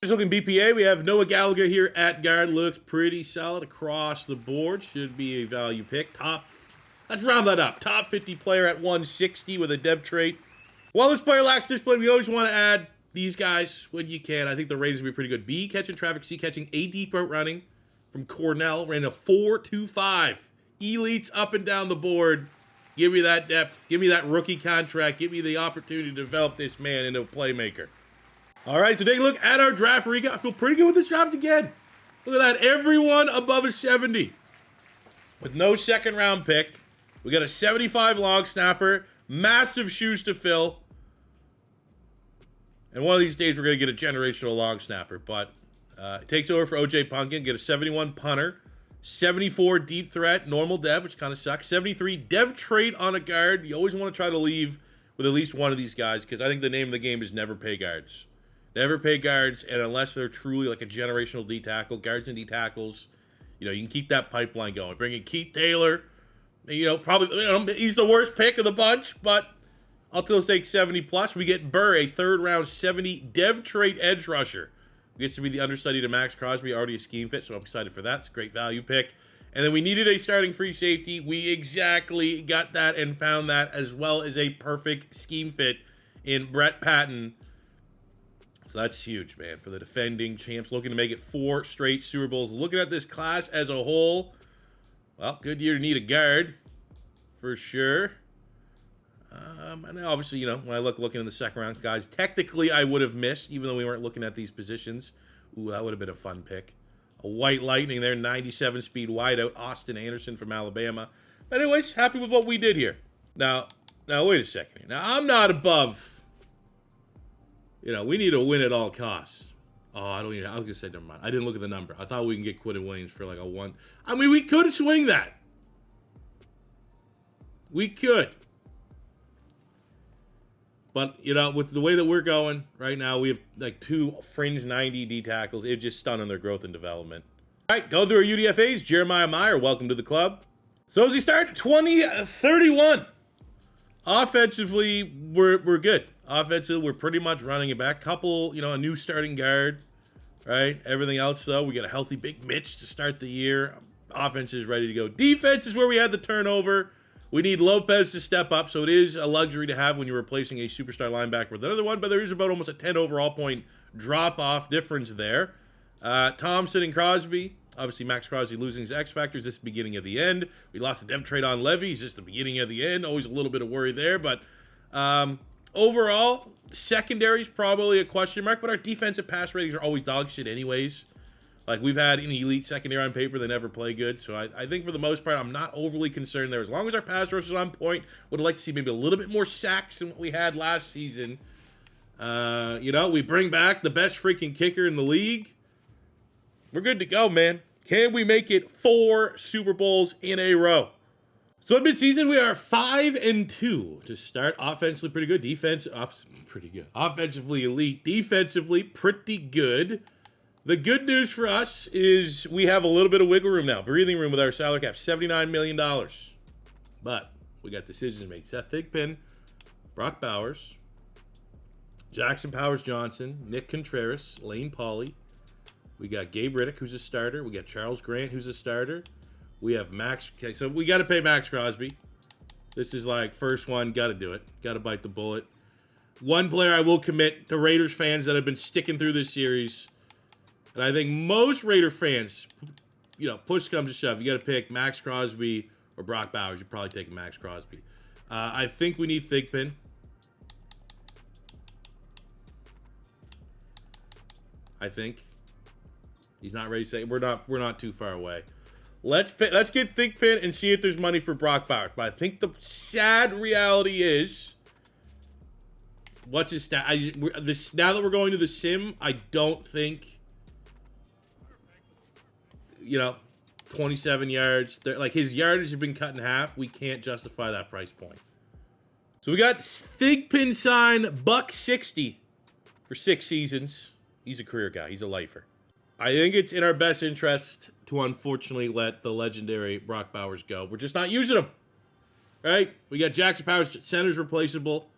Just looking BPA, we have Noah Gallagher here at guard. Looks pretty solid across the board. Should be a value pick. Let's round that up. Top 50 player at 160 with a dev trait. While this player lacks discipline, we always want to add these guys when you can. I think the Raiders will be pretty good. B, catching traffic. C, catching. A, deep route running from Cornell. Ran a 4.25. Elites up and down the board. Give me that depth. Give me that rookie contract. Give me the opportunity to develop this man into a playmaker. All right, so take a look at our draft recap. I feel pretty good with this draft again. Look at that. Everyone above a 70. With no second round pick. We got a 75 long snapper. Massive shoes to fill. And one of these days we're going to get a generational long snapper. But it takes over for O.J. Pumpkin. Get a 71 punter. 74 deep threat, normal dev, which kind of sucks. 73 dev trait on a guard. You always want to try to leave with at least one of these guys because I think the name of the game is never pay guards. Never pay guards, and unless they're truly like a generational D tackle, guards and D tackles, you know, you can keep that pipeline going. Bring in Keith Taylor. You know, probably he's the worst pick of the bunch, but I'll still take 70 plus. We get Burr, a third round 70 dev trait edge rusher. Gets to be the understudy to Maxx Crosby, already a scheme fit, so I'm excited for that. It's a great value pick. And then we needed a starting free safety. We exactly got that and found that, as well as a perfect scheme fit in Brett Patton. So that's huge, man, for the defending champs, looking to make it 4 straight Super Bowls. Looking at this class as a whole, well, good year to need a guard, for sure. And obviously, you know, when I looking in the second round, guys, technically I would have missed, even though we weren't looking at these positions. Ooh, that would have been a fun pick. A white lightning there, 97 speed wideout, Austin Anderson from Alabama. But anyways, happy with what we did here. Now wait a second. Now, I'm not above, you know, we need to win at all costs. Oh, I was going to say, never mind. I didn't look at the number. I thought we can get Quinton Williams for like a 1. I mean, we could swing that. We could. But, you know, with the way that we're going right now, we have like 2 fringe 90 D tackles. It just stunned on their growth and development. All right, go through our UDFAs. Jeremiah Meyer, welcome to the club. So as we start, 20-31. Offensively, we're good. Offensively, we're pretty much running it back. Couple, you know, a new starting guard, right? Everything else, though, we got a healthy Big Mitch to start the year. Offense is ready to go. Defense is where we had the turnover. We need Lopez to step up, so it is a luxury to have when you're replacing a superstar linebacker with another one, but there is about almost a 10 overall point drop-off difference there. Thompson and Crosby, obviously Maxx Crosby losing his X factors. This is the beginning of the end. We lost the dev trade on Levy. It's just the beginning of the end. Always a little bit of worry there, but overall, secondary is probably a question mark, but our defensive pass ratings are always dog shit anyways. Like, we've had an elite secondary on paper that never play good. So I think for the most part, I'm not overly concerned there. As long as our pass rush is on point, would like to see maybe a little bit more sacks than what we had last season. You know, we bring back the best freaking kicker in the league. We're good to go, man. Can we make it 4 Super Bowls in a row? So in midseason, we are 5-2 to start. Offensively, pretty good. Pretty good. Offensively, elite. Defensively, pretty good. The good news for us is we have a little bit of wiggle room now, breathing room with our salary cap, $79 million. But we got decisions to make. Seth Thigpen, Brock Bowers, Jackson Powers-Johnson, Nick Contreras, Lane Pauley. We got Gabe Riddick, who's a starter. We got Charles Grant, who's a starter. We have Max. Okay, so we got to pay Maxx Crosby. This is like first one, got to do it. Got to bite the bullet. One player I will commit to Raiders fans that have been sticking through this series. And I think most Raider fans, you know, push comes to shove. You got to pick Maxx Crosby or Brock Bowers. You're probably taking Maxx Crosby. I think we need Thigpen. I think he's not ready to say we're not too far away. Let's get Thigpen and see if there's money for Brock Bowers. But I think the sad reality is, what's his stat? Now that we're going to the sim, I don't think. You know, 27 yards. Like, his yardage has been cut in half. We can't justify that price point. So we got Thigpen sign, $160 for 6 seasons. He's a career guy. He's a lifer. I think it's in our best interest to unfortunately let the legendary Brock Bowers go. We're just not using him. Right? We got Jackson Powers, center's replaceable.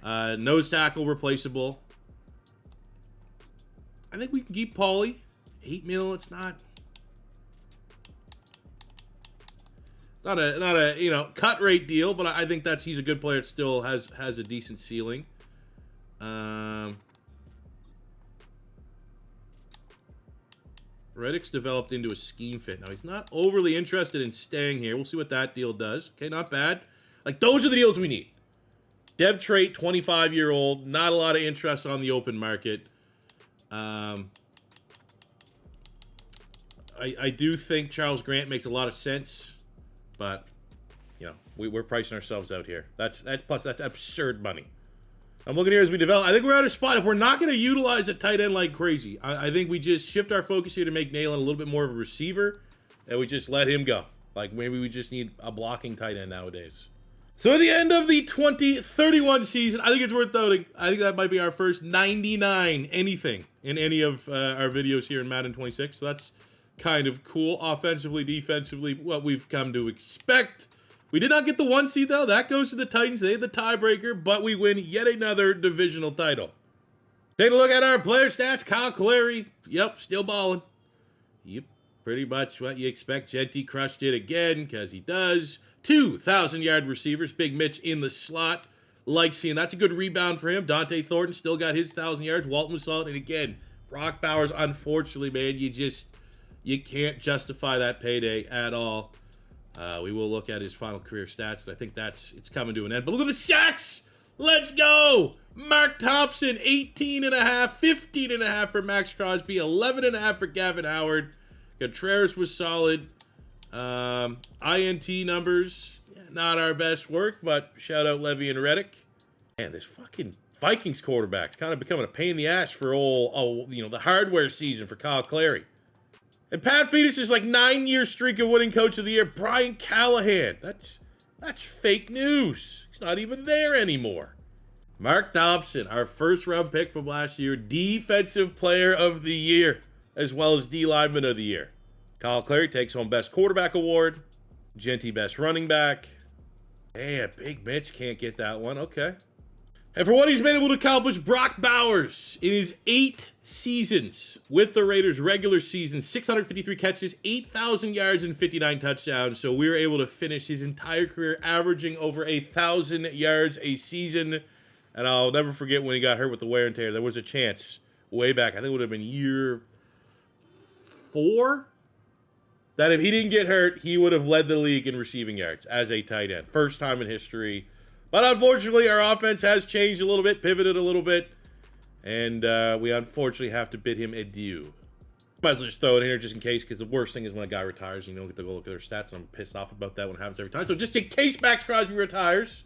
Nose tackle replaceable. I think we can keep Paulie. $8 million, it's not a you know, cut rate deal, but I think he's a good player. It still has a decent ceiling. Reddick's developed into a scheme fit. Now, he's not overly interested in staying here. We'll see what that deal does. Okay, not bad. Like, those are the deals we need. Dev trait, 25-year-old. Not a lot of interest on the open market. I do think Charles Grant makes a lot of sense, but, you know, we're pricing ourselves out here. That's absurd money. I'm looking here as we develop. I think we're at a spot. If we're not going to utilize a tight end like crazy, I think we just shift our focus here to make Nalen a little bit more of a receiver, and we just let him go. Like, maybe we just need a blocking tight end nowadays. So at the end of the 2031 season, I think it's worth noting, I think that might be our first 99 anything in any of our videos here in Madden 26. So that's kind of cool. Offensively, defensively, what we've come to expect. We did not get the 1 seed, though. That goes to the Titans. They had the tiebreaker, but we win yet another divisional title. Take a look at our player stats. Kyle Clary, yep, still balling. Yep, pretty much what you expect. Jeanty crushed it again, because he does. 2,000-yard receivers. Big Mitch in the slot. Like seeing that's a good rebound for him. Dante Thornton still got his 1,000 yards. Walton was solid. And again, Brock Bowers, unfortunately, man, you can't justify that payday at all. We will look at his final career stats. I think it's coming to an end. But look at the sacks. Let's go. Mark Thompson, 18.5, 15.5 for Maxx Crosby, 11.5 for Gavin Howard. Contreras was solid. INT numbers, not our best work, but shout out Levy and Reddick. Man, this fucking Vikings quarterback's kind of becoming a pain in the ass for the hardware season for Kyle Clary. And Pat Fetus' like 9-year streak of winning Coach of the Year. Brian Callahan. That's fake news. He's not even there anymore. Mark Thompson, our first-round pick from last year. Defensive Player of the Year, as well as D-Lineman of the Year. Kyle Clary takes home Best Quarterback Award. Jeanty Best Running Back. Man, Big Mitch can't get that one. Okay. And for what he's been able to accomplish, Brock Bowers, in his 8 seasons with the Raiders, regular season, 653 catches, 8,000 yards, and 59 touchdowns. So we were able to finish his entire career averaging over 1,000 yards a season. And I'll never forget when he got hurt with the wear and tear. There was a chance way back, I think it would have been year 4, that if he didn't get hurt, he would have led the league in receiving yards as a tight end. First time in history. But unfortunately, our offense has changed a little bit, pivoted a little bit, and we unfortunately have to bid him adieu. Might as well just throw it in here just in case, because the worst thing is when a guy retires, you don't get to go look at their stats. I'm pissed off about that when it happens every time. So just in case Maxx Crosby retires,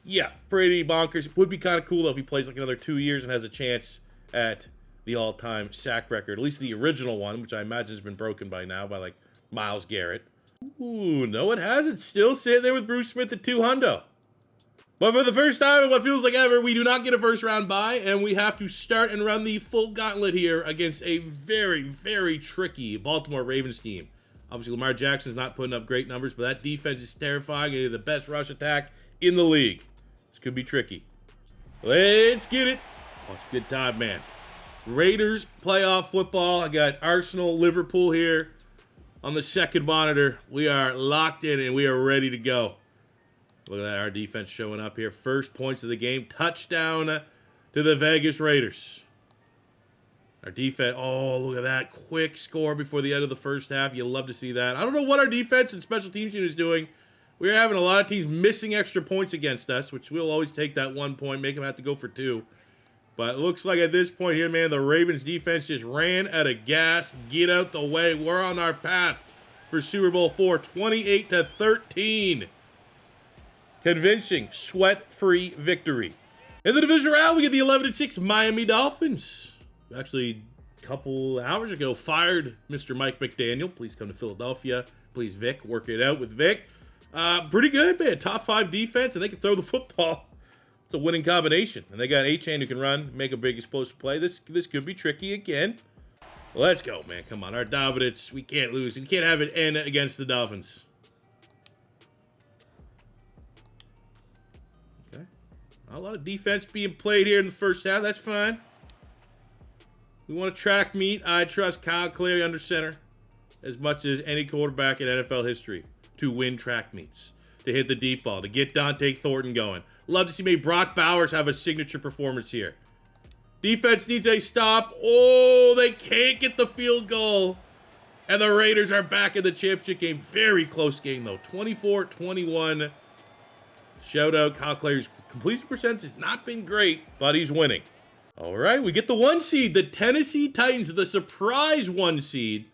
yeah, pretty bonkers. It would be kind of cool, though, if he plays like another 2 years and has a chance at the all-time sack record, at least the original one, which I imagine has been broken by now by, like, Myles Garrett. Ooh, no, it hasn't. Still sitting there with Bruce Smith at 200. But for the first time in what feels like ever, we do not get a first-round bye, and we have to start and run the full gauntlet here against a very, very tricky Baltimore Ravens team. Obviously, Lamar Jackson's not putting up great numbers, but that defense is terrifying. They're the best rush attack in the league. This could be tricky. Let's get it. Oh, it's a good time, man. Raiders playoff football. I got Arsenal, Liverpool here on the second monitor. We are locked in, and we are ready to go. Look at that, our defense showing up here. First points of the game. Touchdown to the Vegas Raiders. Our defense, oh, look at that. Quick score before the end of the first half. You love to see that. I don't know what our defense and special teams unit is doing. We're having a lot of teams missing extra points against us, which we'll always take that 1 point, make them have to go for 2. But it looks like at this point here, man, the Ravens defense just ran out of gas. Get out the way. We're on our path for Super Bowl IV, 28-13. Convincing, sweat-free victory. In the division round, we get the 11-6 Miami Dolphins. Actually, a couple hours ago, fired Mr. Mike McDaniel. Please come to Philadelphia. Please, Vic, work it out with Vic. Pretty good, man. Top 5 defense, and they can throw the football. It's a winning combination. And they got Achane who can run, make a big explosive play. This could be tricky again. Let's go, man. Come on, our dominance. We can't lose. We can't have it end against the Dolphins. Okay. A lot of defense being played here in the first half. That's fine. We want to track meet. I trust Kyle Clary under center as much as any quarterback in NFL history to win track meets, to hit the deep ball, to get Dante Thornton going. Love to see maybe Brock Bowers have a signature performance here. Defense needs a stop. Oh, they can't get the field goal. And the Raiders are back in the championship game. Very close game, though. 24-21. Shout out. Kyle Clary's completion percentage has not been great, but he's winning. All right, we get the 1 seed. The Tennessee Titans, the surprise 1 seed.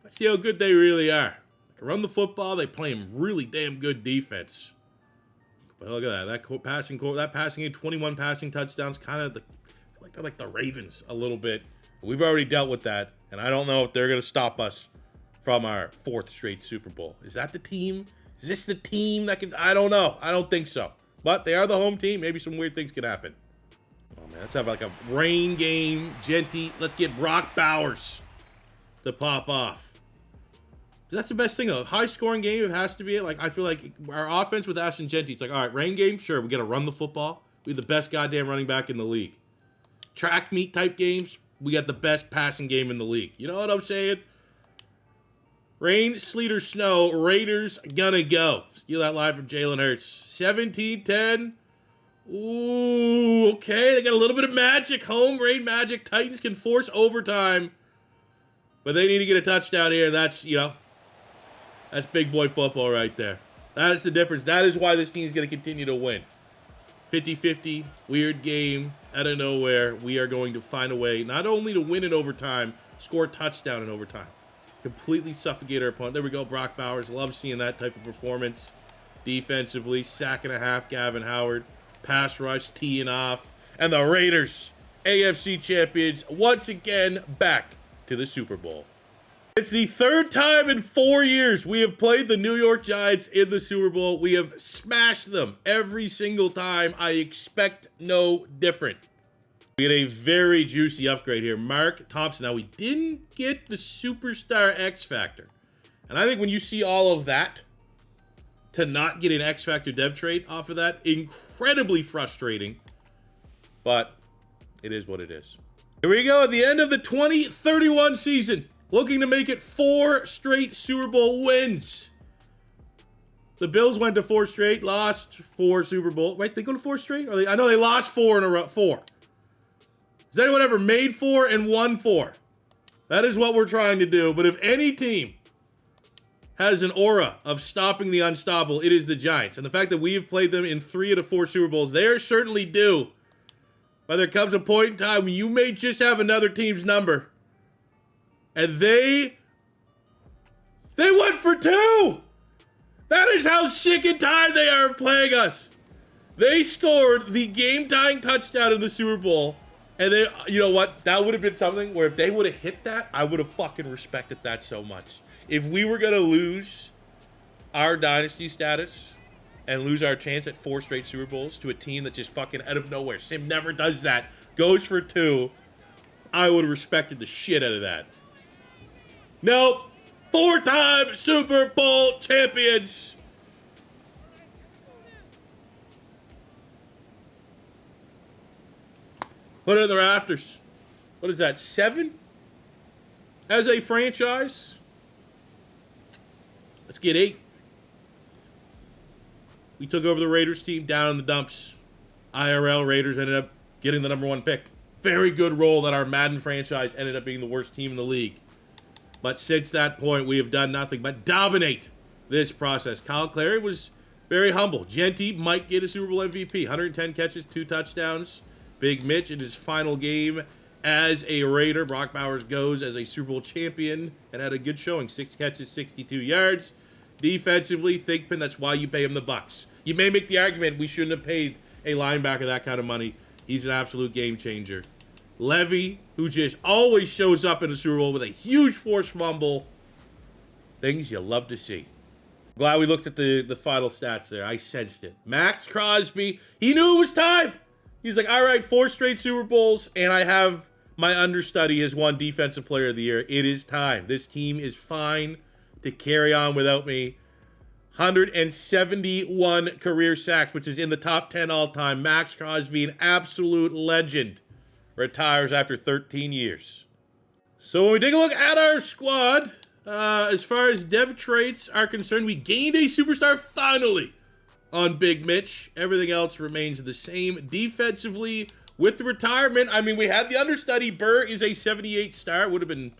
Let's see how good they really are. They can run the football. They play really damn good defense. But look at that. That passing game, 21 passing touchdowns, kind of like the Ravens a little bit. We've already dealt with that, and I don't know if they're going to stop us from our 4th straight Super Bowl. Is that the team? Is this the team that can? I don't know. I don't think so. But they are the home team. Maybe some weird things can happen. Oh, man. Let's have like a rain game. Jeanty. Let's get Brock Bowers to pop off. That's the best thing, though. High-scoring game, it has to be it. Like, I feel like our offense with Ashton Jeanty, it's like, all right, rain game, sure, we got to run the football. We have the best goddamn running back in the league. Track meet type games, we got the best passing game in the league. You know what I'm saying? Rain, sleet, or snow, Raiders gonna go. Steal that line from Jalen Hurts. 17-10. Ooh, okay. They got a little bit of magic. Home rain magic. Titans can force overtime. But they need to get a touchdown here. That's, you know, that's big boy football right there. That is the difference. That is why this team is going to continue to win. 50-50, weird game, out of nowhere. We are going to find a way not only to win in overtime, score a touchdown in overtime. Completely suffocate our opponent. There we go, Brock Bowers. Love seeing that type of performance. Defensively, sack and a half, Gavin Howard. Pass rush, teeing off. And the Raiders, AFC champions, once again back to the Super Bowl. It's the 3rd time in 4 years we have played the New York Giants in the Super Bowl. We have smashed them every single time. I expect no different. We get a very juicy upgrade here. Mark Thompson. Now, we didn't get the Superstar X Factor. And I think when you see all of that, to not get an X Factor dev trait off of that, incredibly frustrating. But it is what it is. Here we go at the end of the 2031 season. Looking to make it 4 straight Super Bowl wins. The Bills went to 4 straight, lost 4 Super Bowl. Right, they go to 4 straight? Or I know they lost 4 in a row. 4. Has anyone ever made 4 and won 4? That is what we're trying to do. But if any team has an aura of stopping the unstoppable, it is the Giants. And the fact that we have played them in 3 out of 4 Super Bowls, they are certainly due. But there comes a point in time when you may just have another team's number. And they went for 2. That is how sick and tired they are of playing us. They scored the game-tying touchdown in the Super Bowl. And they, you know what? That would have been something where if they would have hit that, I would have fucking respected that so much. If we were going to lose our dynasty status and lose our chance at 4 straight Super Bowls to a team that just fucking out of nowhere, Sim never does that, goes for 2, I would have respected the shit out of that. Nope. 4-time Super Bowl champions. Put it in the rafters. What is that, 7? As a franchise? Let's get 8. We took over the Raiders team down in the dumps. IRL Raiders ended up getting the #1 pick. Very good role that our Madden franchise ended up being the worst team in the league. But since that point, we have done nothing but dominate this process. Kyle Clary was very humble. Jeanty might get a Super Bowl MVP. 110 catches, 2 touchdowns. Big Mitch in his final game as a Raider. Brock Bowers goes as a Super Bowl champion and had a good showing. 6 catches, 62 yards. Defensively, Thigpen, that's why you pay him the bucks. You may make the argument we shouldn't have paid a linebacker that kind of money. He's an absolute game changer. Levy, who just always shows up in the Super Bowl with a huge forced fumble. Things you love to see. Glad we looked at the final stats there. I sensed it. Maxx Crosby, he knew it was time. He's like, all right, 4 straight Super Bowls, and I have my understudy as one Defensive Player of the Year. It is time. This team is fine to carry on without me. 171 career sacks, which is in the top 10 all-time. Maxx Crosby, an absolute legend, retires after 13 years. So when we take a look at our squad, as far as dev traits are concerned, we gained a superstar finally on Big Mitch. Everything else remains the same. Defensively, with the retirement, I mean, we had the understudy. Burr is a 78 star. Would have been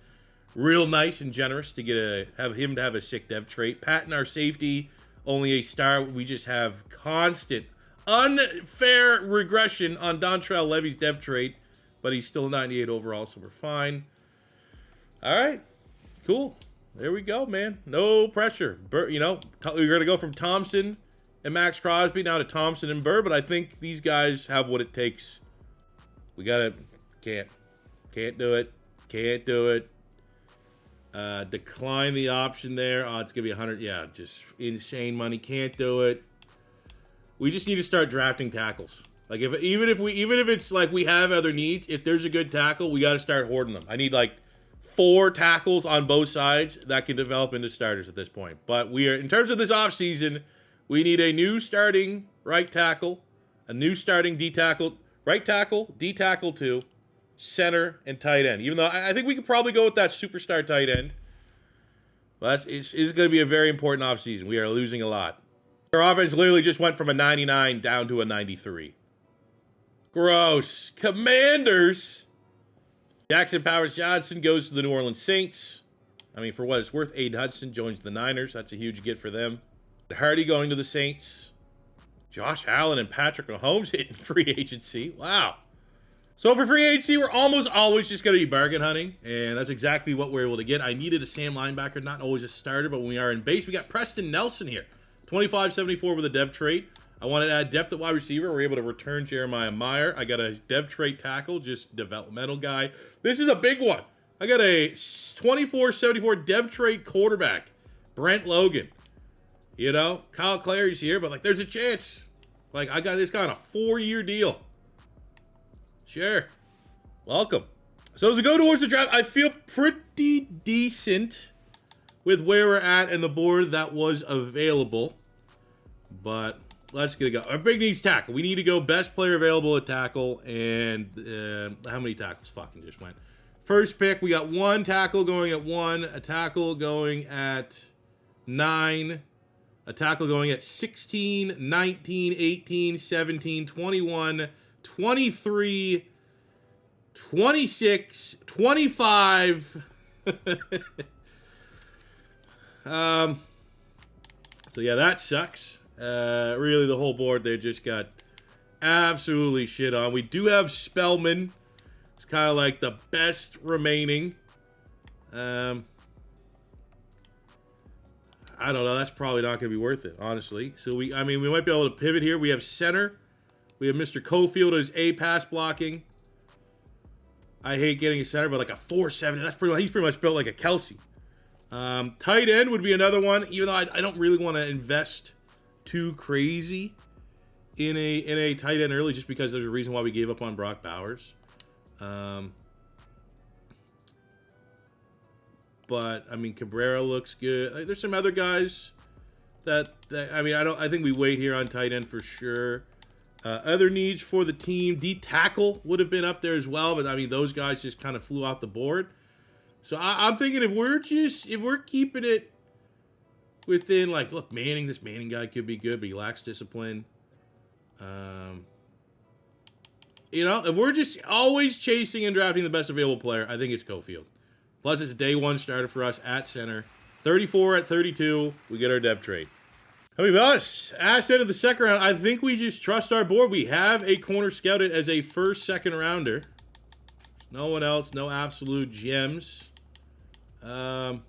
real nice and generous to get have him to have a sick dev trait. Patton, our safety, only a star. We just have constant unfair regression on Dontrell Levy's dev trait, but he's still 98 overall, so we're fine. All right, cool. There we go, man. No pressure. Burr, you know, we're going to go from Thompson and Maxx Crosby now to Thompson and Burr, but I think these guys have what it takes. We got to, can't do it. Can't do it. Decline the option there. Oh, it's going to be 100. Yeah, just insane money. Can't do it. We just need to start drafting tackles. Like, even if it's like we have other needs, if there's a good tackle, we got to start hoarding them. I need like 4 tackles on both sides that can develop into starters at this point. But we are, in terms of this offseason, we need a new starting right tackle, a new starting D tackle, right tackle, D tackle 2, center, and tight end. Even though I think we could probably go with that superstar tight end. But it's going to be a very important offseason. We are losing a lot. Our offense literally just went from a 99 down to a 93. Gross. Commanders. Jackson Powers-Johnson goes to the New Orleans Saints. I mean, for what it's worth, Aiden Hudson joins the Niners. That's a huge get for them. Hardy going to the Saints. Josh Allen and Patrick Mahomes hitting free agency. Wow. So for free agency, we're almost always just going to be bargain hunting, and that's exactly what we're able to get. I needed a Sam linebacker, not always a starter, but when we are in base, we got Preston Nelson here. 25-74 with a dev trait. I wanted to add depth at wide receiver. We're able to return Jeremiah Meyer. I got a dev trait tackle, just developmental guy. This is a big one. I got a 24-74 dev trait quarterback, Brent Logan. You know, Kyle Clary's here, but like, there's a chance. Like, I got this guy on a 4-year deal. Sure. Welcome. So as we go towards the draft, I feel pretty decent with where we're at and the board that was available. But let's get it go. Our big needs tackle. We need to go best player available at tackle. And how many tackles fucking just went? First pick, we got 1 tackle going at 1, a tackle going at 9, a tackle going at 16, 19, 18, 17, 21, 23, 26, 25. So yeah, that sucks. Really, the whole board there just got absolutely shit on. We do have Spellman. It's kind of like the best remaining. I don't know. That's probably not going to be worth it, honestly. So we might be able to pivot here. We have center. We have Mr. Cofield as A pass blocking. I hate getting a center, but like a 4.7. That's he's pretty much built like a Kelsey. Tight end would be another one, even though I don't really want to invest too crazy in a tight end early, just because there's a reason why we gave up on Brock Bowers. But I mean, Cabrera looks good. There's some other guys that I think we wait here on tight end for sure. Other needs for the team, D tackle would have been up there as well, but I mean, those guys just kind of flew off the board. So I'm thinking if we're keeping it within, like, look, Manning, this Manning guy could be good, but he lacks discipline. You know, if we're just always chasing and drafting the best available player, I think it's Cofield. Plus, it's a day 1 starter for us at center. 34 at 32, we get our depth trait. I mean, us, Ashton in the second round, I think we just trust our board. We have a corner scouted as a first, second rounder. No one else, no absolute gems. You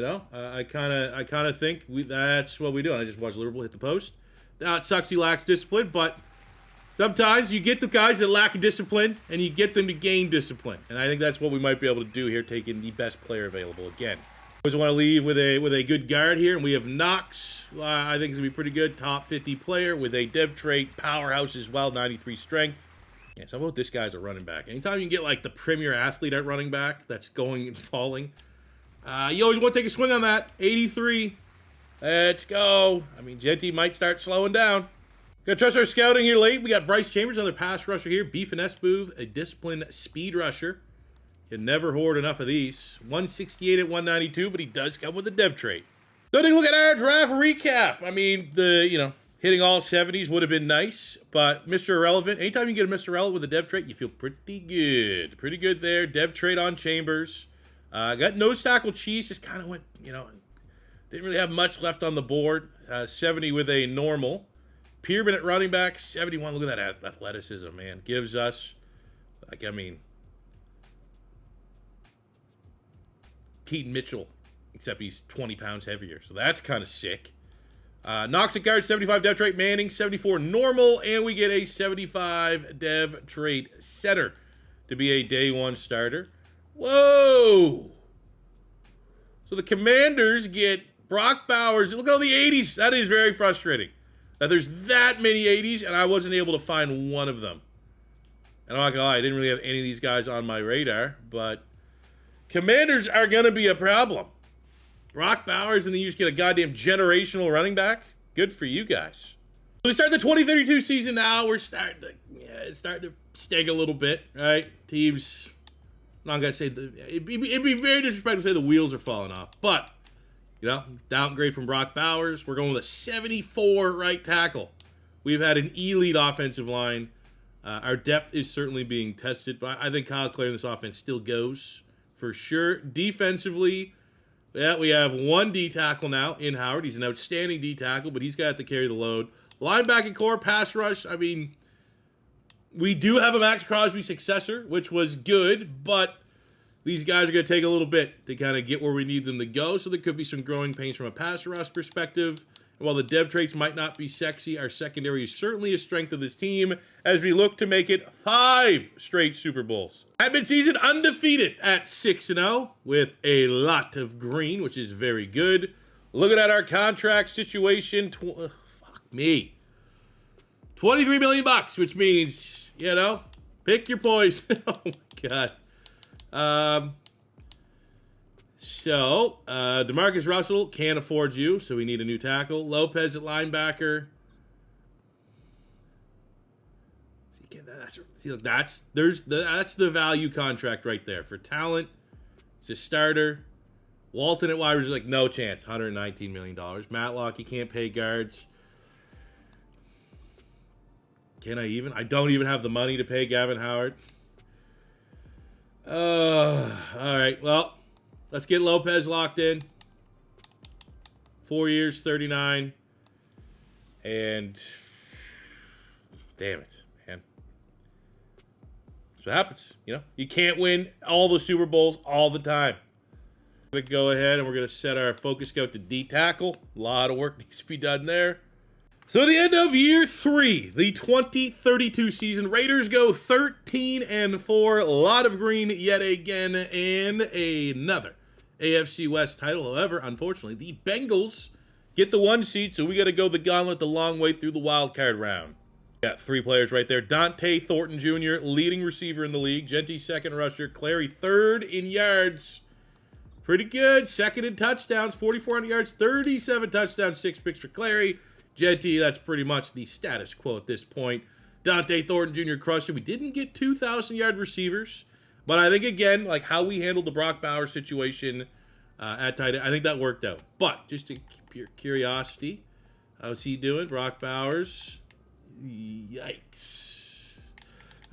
know, I kind of think that's what we do. And I just watched Liverpool hit the post. Now, it sucks he lacks discipline, but sometimes you get the guys that lack discipline, and you get them to gain discipline. And I think that's what we might be able to do here, taking the best player available again. Always want to leave with a good guard here, and we have Knox. I think he's going to be pretty good. Top 50 player with a dev trait, powerhouse as well, 93 strength. Yeah, so how about this guy's a running back? Anytime you can get like the premier athlete at running back that's going and falling, you always want to take a swing on that. 83. Let's go. I mean, Jeanty might start slowing down. Gonna trust our scouting here late. We got Bryce Chambers, another pass rusher here. B finesse move, a disciplined speed rusher. Can never hoard enough of these. 168 at 192, but he does come with a dev trait. So take a look at our draft recap. I mean, Hitting all 70s would have been nice, but Mr. Irrelevant, anytime you get a Mr. Irrelevant with a dev trait, you feel pretty good. Pretty good there. Dev trait on Chambers. Got nose tackle Cheese, just kind of went, didn't really have much left on the board. 70 with a normal. Pearman at running back, 71. Look at that athleticism, man. Gives us, Keaton Mitchell, except he's 20 pounds heavier, so that's kind of sick. Knox at guard, 75 dev trait. Manning, 74 normal. And we get a 75 dev trait center to be a day one starter. Whoa! So the Commanders get Brock Bowers. Look at all the 80s. That is very frustrating. That there's that many 80s, and I wasn't able to find one of them. And I'm not going to lie, I didn't really have any of these guys on my radar. But Commanders are going to be a problem. Brock Bowers, and then you just get a goddamn generational running back. Good for you guys. We start the 2032 season now. We're starting to stag a little bit, right? Teams, I'm not gonna say it'd be very disrespectful to say the wheels are falling off, but downgrade from Brock Bowers. We're going with a 74 right tackle. We've had an elite offensive line. Our depth is certainly being tested, but I think Kyle Clare in this offense still goes for sure. Defensively. Yeah, we have one D tackle now in Howard. He's an outstanding D tackle, but he's got to carry the load. Linebacking core, pass rush. I mean, we do have a Maxx Crosby successor, which was good, but these guys are going to take a little bit to kind of get where we need them to go, so there could be some growing pains from a pass rush perspective. And while the dev traits might not be sexy, our secondary is certainly a strength of this team as we look to make it 5 straight Super Bowls. At midseason, undefeated at 6-0 with a lot of green, which is very good. Looking at our contract situation, fuck me. $23 million, which means, pick your poison. Oh my God. So, DeMarcus Russell can't afford you, so we need a new tackle. Lopez at linebacker. That's the value contract right there. For talent, he's a starter. Walton at wide receiver, no chance. $119 million. Matlock, you can't pay guards. Can I even? I don't even have the money to pay Gavin Howard. All right, well, let's get Lopez locked in. 4 years, 39. And damn it, man. That's what happens, You can't win all the Super Bowls all the time. We're going to go ahead and we're going to set our focus scout to D tackle. A lot of work needs to be done there. So at the end of year 3, the 2032 season, Raiders go 13-4. A lot of green yet again, and another AFC West title. However, unfortunately, the Bengals get the 1 seed, so we got to go the gauntlet the long way through the wild card round. Got 3 players right there. Dante Thornton Jr., leading receiver in the league. Jeanty, second rusher. Clary, third in yards. Pretty good. Second in touchdowns, 4,400 yards, 37 touchdowns, 6 picks for Clary. Jeanty, that's pretty much the status quo at this point. Dante Thornton Jr. crushed it. We didn't get 2,000-yard receivers, but I think, again, how we handled the Brock Bowers situation at tight end, I think that worked out. But just a pure curiosity, how's he doing? Brock Bowers, yikes.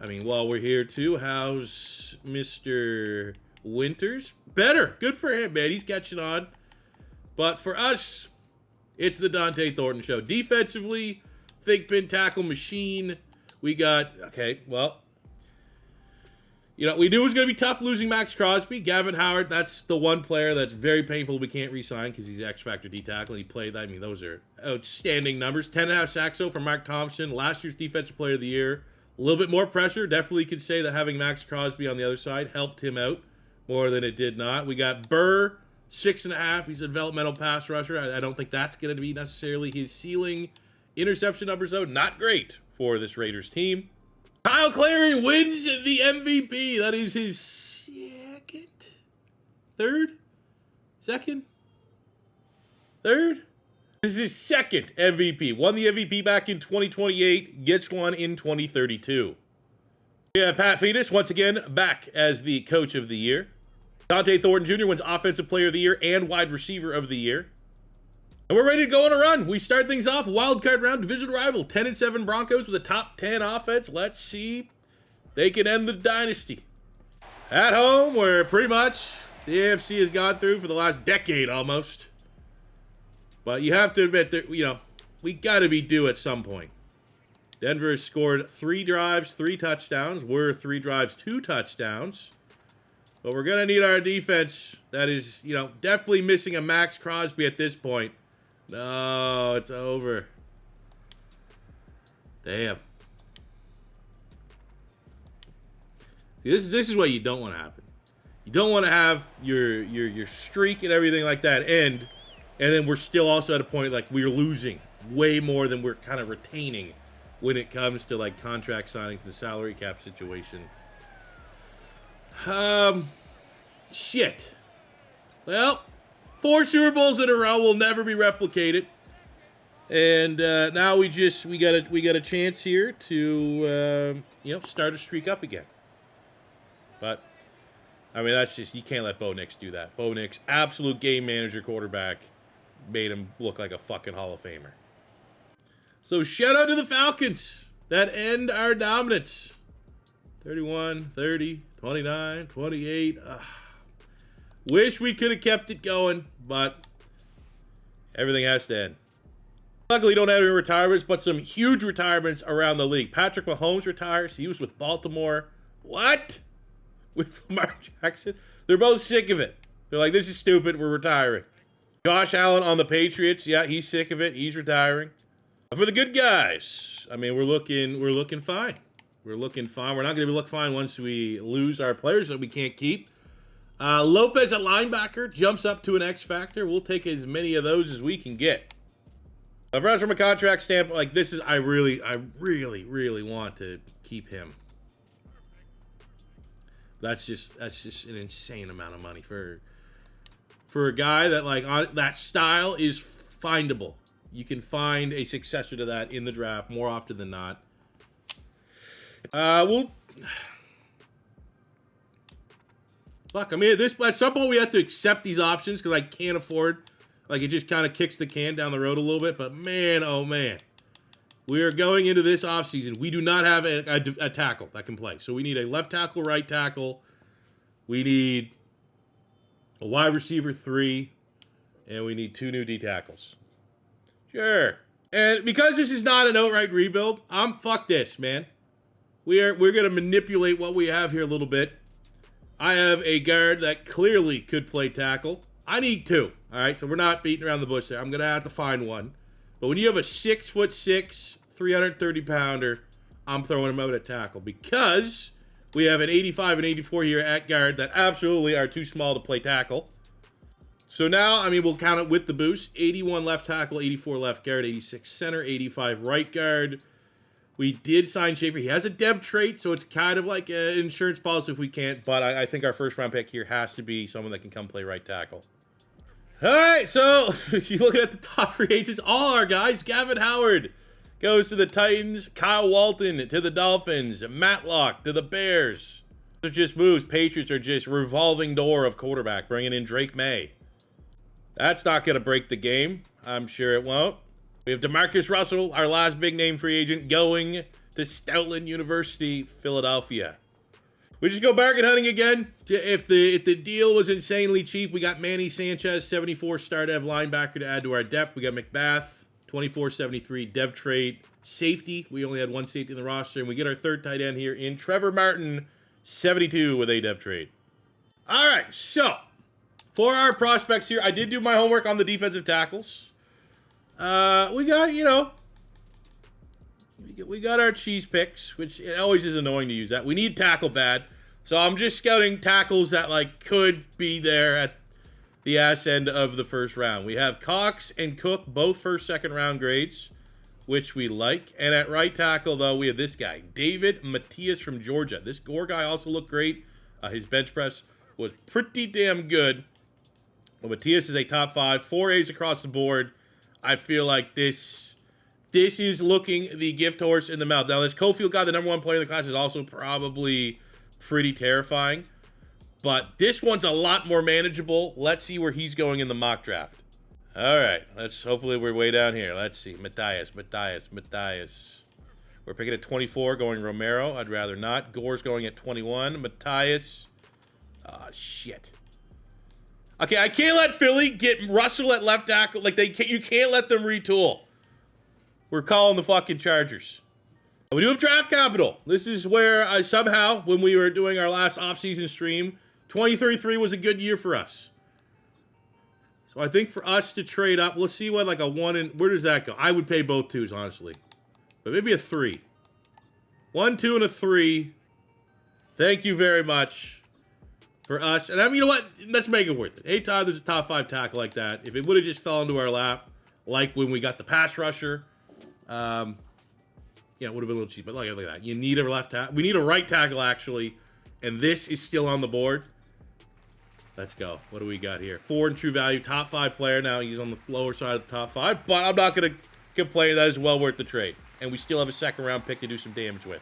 I mean, while we're here, too, how's Mr. Winters? Better. Good for him, man. He's catching on. But for us, it's the Dante Thornton show. Defensively, thick pin tackle machine. We got, we knew it was going to be tough losing Maxx Crosby. Gavin Howard, that's the one player that's very painful we can't re-sign because he's X-Factor D-tackle. He played that. I mean, those are outstanding numbers. 10.5 sacks, though, from Mark Thompson. Last year's Defensive Player of the Year. A little bit more pressure. Definitely could say that having Maxx Crosby on the other side helped him out more than it did not. We got Burr. 6.5. He's a developmental pass rusher. I don't think that's going to be necessarily his ceiling. Interception numbers, though, not great for this Raiders team. Kyle Clary wins the MVP. That is his third? This is his second MVP. Won the MVP back in 2028. Gets one in 2032. We have Pat Fetus, once again, back as the Coach of the Year. Dante Thornton Jr. wins Offensive Player of the Year and Wide Receiver of the Year. And we're ready to go on a run. We start things off, wild card round, division rival, 10-7 Broncos with a top 10 offense. Let's see they can end the dynasty. At home, where pretty much the AFC has gone through for the last decade almost. But you have to admit that, we got to be due at some point. Denver has scored 3 drives, 3 touchdowns. We're 3 drives, 2 touchdowns. But we're going to need our defense that is, definitely missing a Maxx Crosby at this point. No, it's over. Damn. See, this is what you don't want to happen. You don't want to have your streak and everything like that end, and then we're still also at a point like we're losing way more than we're kind of retaining when it comes to like contract signings and the salary cap situation. Shit. Well, 4 Super Bowls in a row will never be replicated, and now we got a chance here to start a streak up again. But I mean, that's just, you can't let Bo Nix do that. Bo Nix, absolute game manager quarterback, made him look like a fucking Hall of Famer. So shout out to the Falcons that end our dominance. 31, 30, 29, 28. Wish we could have kept it going, but everything has to end. Luckily, don't have any retirements, but some huge retirements around the league. Patrick Mahomes retires. He was with Baltimore. What? With Lamar Jackson? They're both sick of it. They're like, this is stupid. We're retiring. Josh Allen on the Patriots. Yeah, he's sick of it. He's retiring. For the good guys, I mean, we're looking fine. We're looking fine. We're not going to look fine once we lose our players that we can't keep. Lopez at linebacker jumps up to an X factor. We'll take as many of those as we can get. For us, from a contract standpoint, like this is, I really want to keep him. That's just an insane amount of money for a guy that like that style is findable. You can find a successor to that in the draft more often than not. Fuck, I mean, at some point we have to accept these options because I can't afford, like, it just kind of kicks the can down the road a little bit. But man, oh man, we are going into this offseason. We do not have a tackle that can play. So we need a left tackle, right tackle. We need a wide receiver 3, and we need 2 new D tackles. Sure. And because this is not an outright rebuild, fuck this, man. We're gonna manipulate what we have here a little bit. I have a guard that clearly could play tackle. I need 2. All right, so we're not beating around the bush there. I'm gonna have to find one. But when you have a 6'6", 330-pounder, I'm throwing him out at tackle because we have an 85 and 84 here at guard that absolutely are too small to play tackle. So now, I mean, we'll count it with the boost. 81 left tackle, 84 left guard, 86 center, 85 right guard. We did sign Schaefer. He has a dev trait, so it's kind of like an insurance policy if we can't. But I think our first round pick here has to be someone that can come play right tackle. All right, so if you're looking at the top free agents, all our guys. Gavin Howard goes to the Titans. Kyle Walton to the Dolphins. Matlock to the Bears. They're just moves. Patriots are just revolving door of quarterback, bringing in Drake May. That's not going to break the game. I'm sure it won't. We have DeMarcus Russell, our last big name free agent, going to Stoutland University, Philadelphia. We just go bargain hunting again. If the deal was insanely cheap, we got Manny Sanchez, 74 star dev linebacker to add to our depth. We got McBath, 24-73 dev trade. Safety, we only had 1 safety in the roster. And we get our third tight end here in Trevor Martin, 72 with a dev trade. All right, so for our prospects here, I did do my homework on the defensive tackles. We got, we got our cheese picks, which it always is annoying to use that. We need tackle bad. So I'm just scouting tackles that like could be there at the ass end of the first round. We have Cox and Cook, both first, second round grades, which we like. And at right tackle, though, we have this guy, David Matias from Georgia. This Gore guy also looked great. His bench press was pretty damn good. Well, Matias is a top 5, 4 A's across the board. I feel like this is looking the gift horse in the mouth. Now, this Cofield guy, the number 1 player in the class, is also probably pretty terrifying. But this one's a lot more manageable. Let's see where he's going in the mock draft. All right, hopefully we're way down here. Let's see, Matthias. We're picking at 24, going Romero. I'd rather not. Gore's going at 21. Matthias. Ah, shit. Okay, I can't let Philly get Russell at left tackle. Like, you can't let them retool. We're calling the fucking Chargers. We do have draft capital. This is where I somehow, when we were doing our last offseason stream, 2033 was a good year for us. So I think for us to trade up, let's see what like a 1 and where does that go? I would pay both 2s, honestly. But maybe a 3. 1, 2, and a 3. Thank you very much for us. And I mean, you know what? Let's make it worth it. Anytime there's a top 5 tackle like that, if it would have just fell into our lap, like when we got the pass rusher, yeah, it would have been a little cheap. But look at that. You need a left tackle. We need a right tackle, actually. And this is still on the board. Let's go. What do we got here? 4 in true value, top 5 player. Now he's on the lower side of the top 5, but I'm not going to complain. That is well worth the trade. And we still have a second round pick to do some damage with.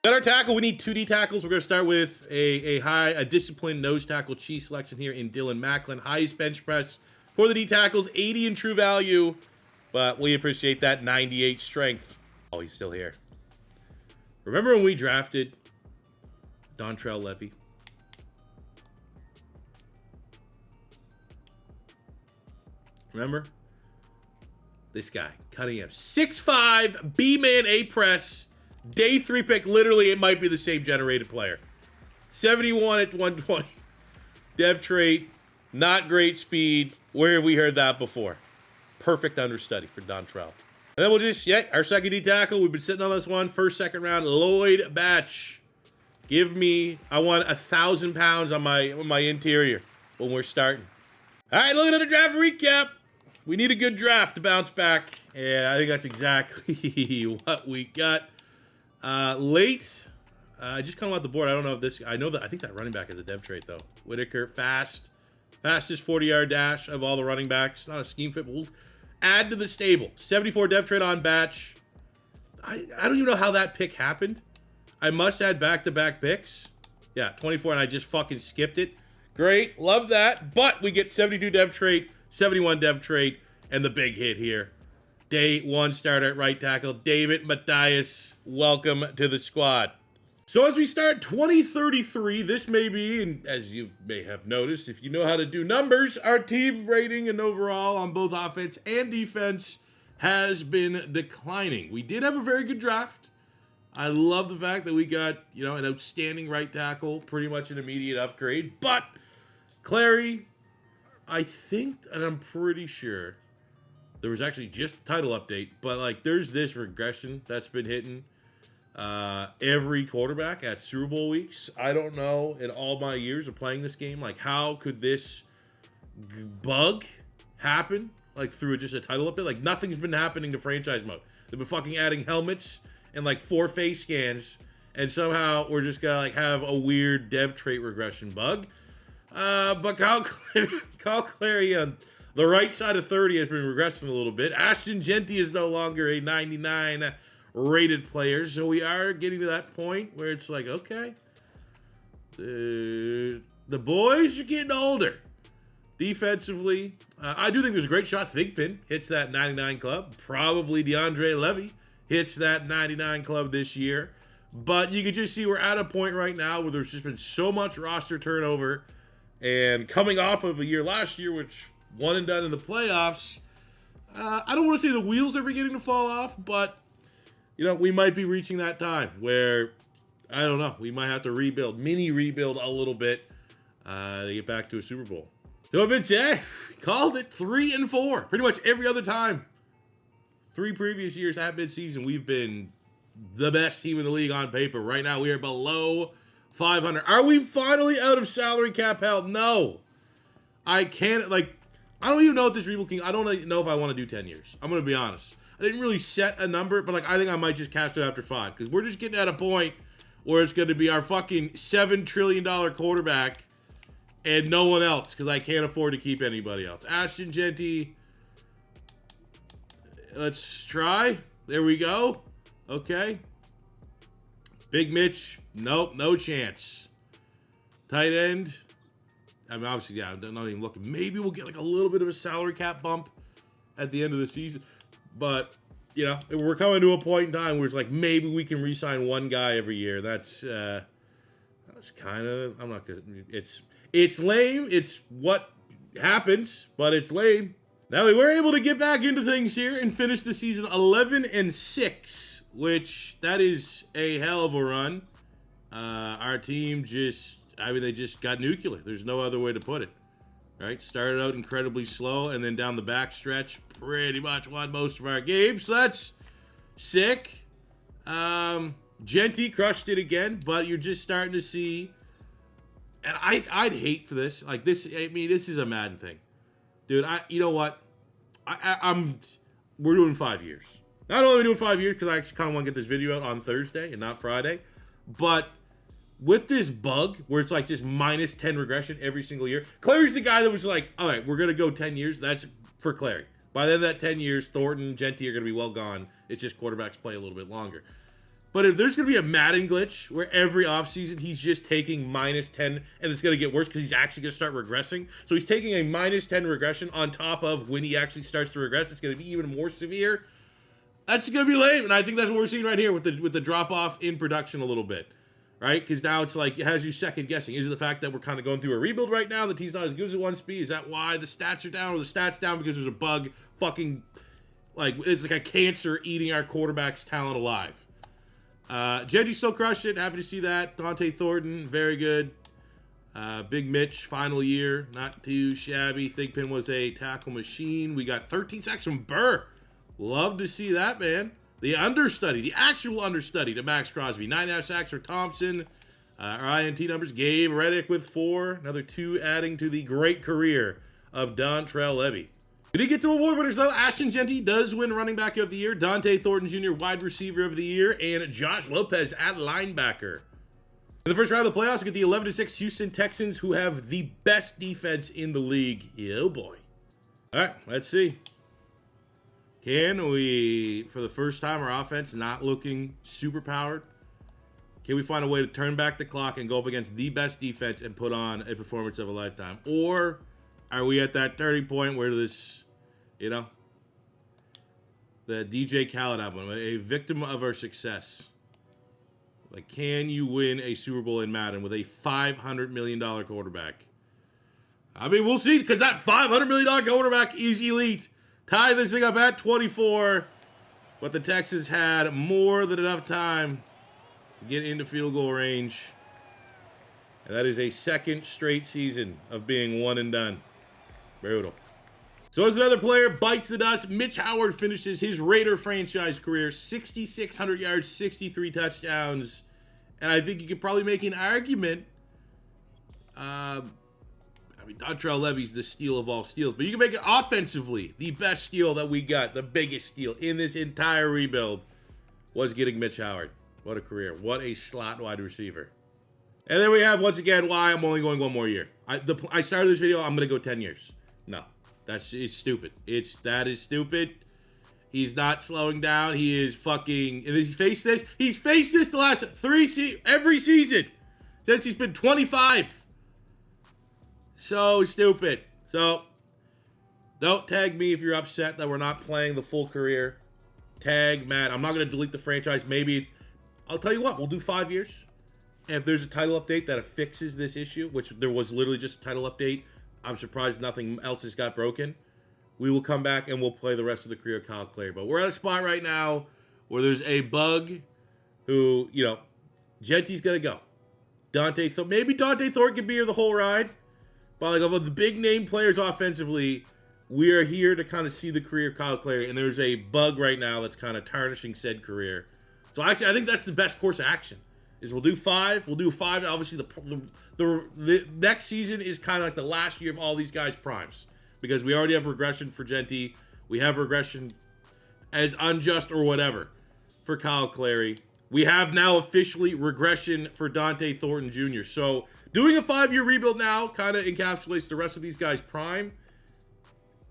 Got our tackle. We need 2 D tackles. We're going to start with a disciplined nose tackle cheese selection here in Dylan Macklin. Highest bench press for the D tackles, 80 in true value, but we appreciate that 98 strength. Oh, he's still here. Remember when we drafted Dontrell Levy? Remember? This guy, cutting him. 6'5", B-man A-press, day 3 pick. Literally, it might be the same generated player. 71 at 120. Dev trait, not great speed. Where have we heard that before? Perfect understudy for Dontrell. And then we'll just, yeah, our second D tackle. We've been sitting on this one. First, second round, Lloyd Batch. Give me, I want 1,000 pounds on my interior when we're starting. All right, looking at the draft recap. We need a good draft to bounce back, and I think that's exactly what we got. Late, I just kind of want the board. I don't know if this, I think that running back is a dev trait, though. Whitaker, fastest 40-yard dash of all the running backs. Not a scheme fit, but we'll add to the stable. 74 dev trait on Batch. I don't even know how that pick happened. I must add back-to-back picks. Yeah, 24, and I just fucking skipped it. Great, love that. But we get 72 dev trait, 71 dev trait, and the big hit here. Day 1 starter at right tackle, David Matthias. Welcome to the squad. So as we start 2033, this may be, and as you may have noticed, if you know how to do numbers, our team rating and overall on both offense and defense has been declining. We did have a very good draft. I love the fact that we got, an outstanding right tackle, pretty much an immediate upgrade. But Clary, I think, and I'm pretty sure, there was actually just a title update, but like there's this regression that's been hitting every quarterback at Super Bowl weeks. I don't know, in all my years of playing this game, like how could this bug happen, like through just a title update? Like nothing's been happening to franchise mode. They've been fucking adding helmets and like 4 face scans, and somehow we're just gonna like have a weird dev trait regression bug. But Kyle Clary on the right side of 30 has been regressing a little bit. Ashton Jeanty is no longer a 99 rated player, so we are getting to that point where it's like, okay, the boys are getting older. Defensively, I do think there's a great shot. Thigpen hits that 99 club. Probably DeAndre Levy hits that 99 club this year. But you can just see we're at a point right now where there's just been so much roster turnover. And coming off of a year last year, which one and done in the playoffs, I don't want to say the wheels are beginning to fall off, but, we might be reaching that time where, I don't know, we might have to mini rebuild a little bit to get back to a Super Bowl. So I've been saying, called it 3-4. Pretty much every other time. 3 previous years at midseason, we've been the best team in the league on paper. Right now, we are below 500. Are we finally out of salary cap hell? No. I can't, I don't even know if this rebooking, I don't know if I want to do 10 years. I'm going to be honest. I didn't really set a number, but, I think I might just cash it after 5. Because we're just getting at a point where it's going to be our fucking $7 trillion quarterback and no one else, because I can't afford to keep anybody else. Ashton Jeanty. Let's try. There we go. Okay. Big Mitch. Nope, no chance. Tight end. I mean, obviously, yeah, I'm not even looking. Maybe we'll get a little bit of a salary cap bump at the end of the season. But, you know, we're coming to a point in time where it's like maybe we can re-sign one guy every year. That's kind of, I'm not gonna, it's lame. It's what happens, but it's lame. Now we were able to get back into things here and finish the season 11-6, which that is a hell of a run. Our team they just got nuclear. There's no other way to put it. Right? Started out incredibly slow, and then down the back stretch, pretty much won most of our games. So that's sick. Jeanty crushed it again, but you're just starting to see, and I'd hate for this. Like this, I mean, this is a Madden thing. Dude, you know what? We're doing 5 years. Not only are we doing 5 years, because I actually kind of want to get this video out on Thursday and not Friday, but with this bug where it's like just minus 10 regression every single year, Clary's the guy that was like, all right, we're going to go 10 years. That's for Clary. By the end of that 10 years, Thornton, Jeanty are going to be well gone. It's just quarterbacks play a little bit longer. But if there's going to be a Madden glitch where every offseason he's just taking minus 10 and it's going to get worse because he's actually going to start regressing. So he's taking a minus 10 regression on top of when he actually starts to regress. It's going to be even more severe. That's going to be lame. And I think that's what we're seeing right here with the drop off in production a little bit. Right? Because now it's like, it has you second guessing. Is it the fact that we're kind of going through a rebuild right now? The team's not as good as it wants to be? Is that why the stats are down? Or the stats down because there's a bug fucking, like, it's like a cancer eating our quarterback's talent alive? Jeanty still crushed it. Happy to see that. Dante Thornton, very good. Big Mitch, final year. Not too shabby. Thigpen was a tackle machine. We got 13 sacks from Burr. Love to see that, man. The understudy, the actual understudy to Maxx Crosby. 9.5 sacks for Thompson. Our INT numbers, Gabe Reddick with 4. Another 2 adding to the great career of Dontrell Levy. Did he get some award winners, though? Ashton Jeanty does win running back of the year. Dante Thornton Jr., wide receiver of the year. And Josh Lopez at linebacker. In the first round of the playoffs, we get the 11-6 Houston Texans, who have the best defense in the league. Oh, boy. All right, let's see. Can we, for the first time, our offense not looking super powered? Can we find a way to turn back the clock and go up against the best defense and put on a performance of a lifetime? Or are we at that turning point where this, you know, the DJ Khaled album, a victim of our success? Like, can you win a Super Bowl in Madden with a $500 million quarterback? I mean, we'll see, because that $500 million quarterback is elite. Tie this thing up at 24, but the Texans had more than enough time to get into field goal range. And that is a second straight season of being one and done. Brutal. So as another player bites the dust, Mitch Howard finishes his Raider franchise career, 6,600 yards, 63 touchdowns. And I think you could probably make an argument. I mean, Dontrell Levy's the steal of all steals, but you can make it offensively. The best steal that we got, the biggest steal in this entire rebuild was getting Mitch Howard. What a career. What a slot wide receiver. And then we have, once again, why I'm only going one more year. I started this video, I'm going to go 10 years. No, it's stupid. That is stupid. He's not slowing down. He is fucking, and he's faced this. He's faced this the last every season since he's been 25. So stupid. So, don't tag me if you're upset that we're not playing the full career. Tag Matt. I'm not going to delete the franchise. Maybe, I'll tell you what, we'll do 5 years. And if there's a title update that fixes this issue, which there was literally just a title update, I'm surprised nothing else has got broken. We will come back and we'll play the rest of the career of Kyle Clary. But we're at a spot right now where there's a bug who, you know, Jeanty's going to go. Maybe Dante Thornton can be here the whole ride. But like of the big name players offensively, we are here to kind of see the career of Kyle Clary, and there's a bug right now that's kind of tarnishing said career. So actually, I think that's the best course of action. Is we'll do 5. We'll do 5. Obviously, the next season is kind of like the last year of all these guys' primes because we already have regression for Jeanty. We have regression as unjust or whatever for Kyle Clary. We have now officially regression for Dante Thornton Jr. So doing a 5-year rebuild now kind of encapsulates the rest of these guys' prime.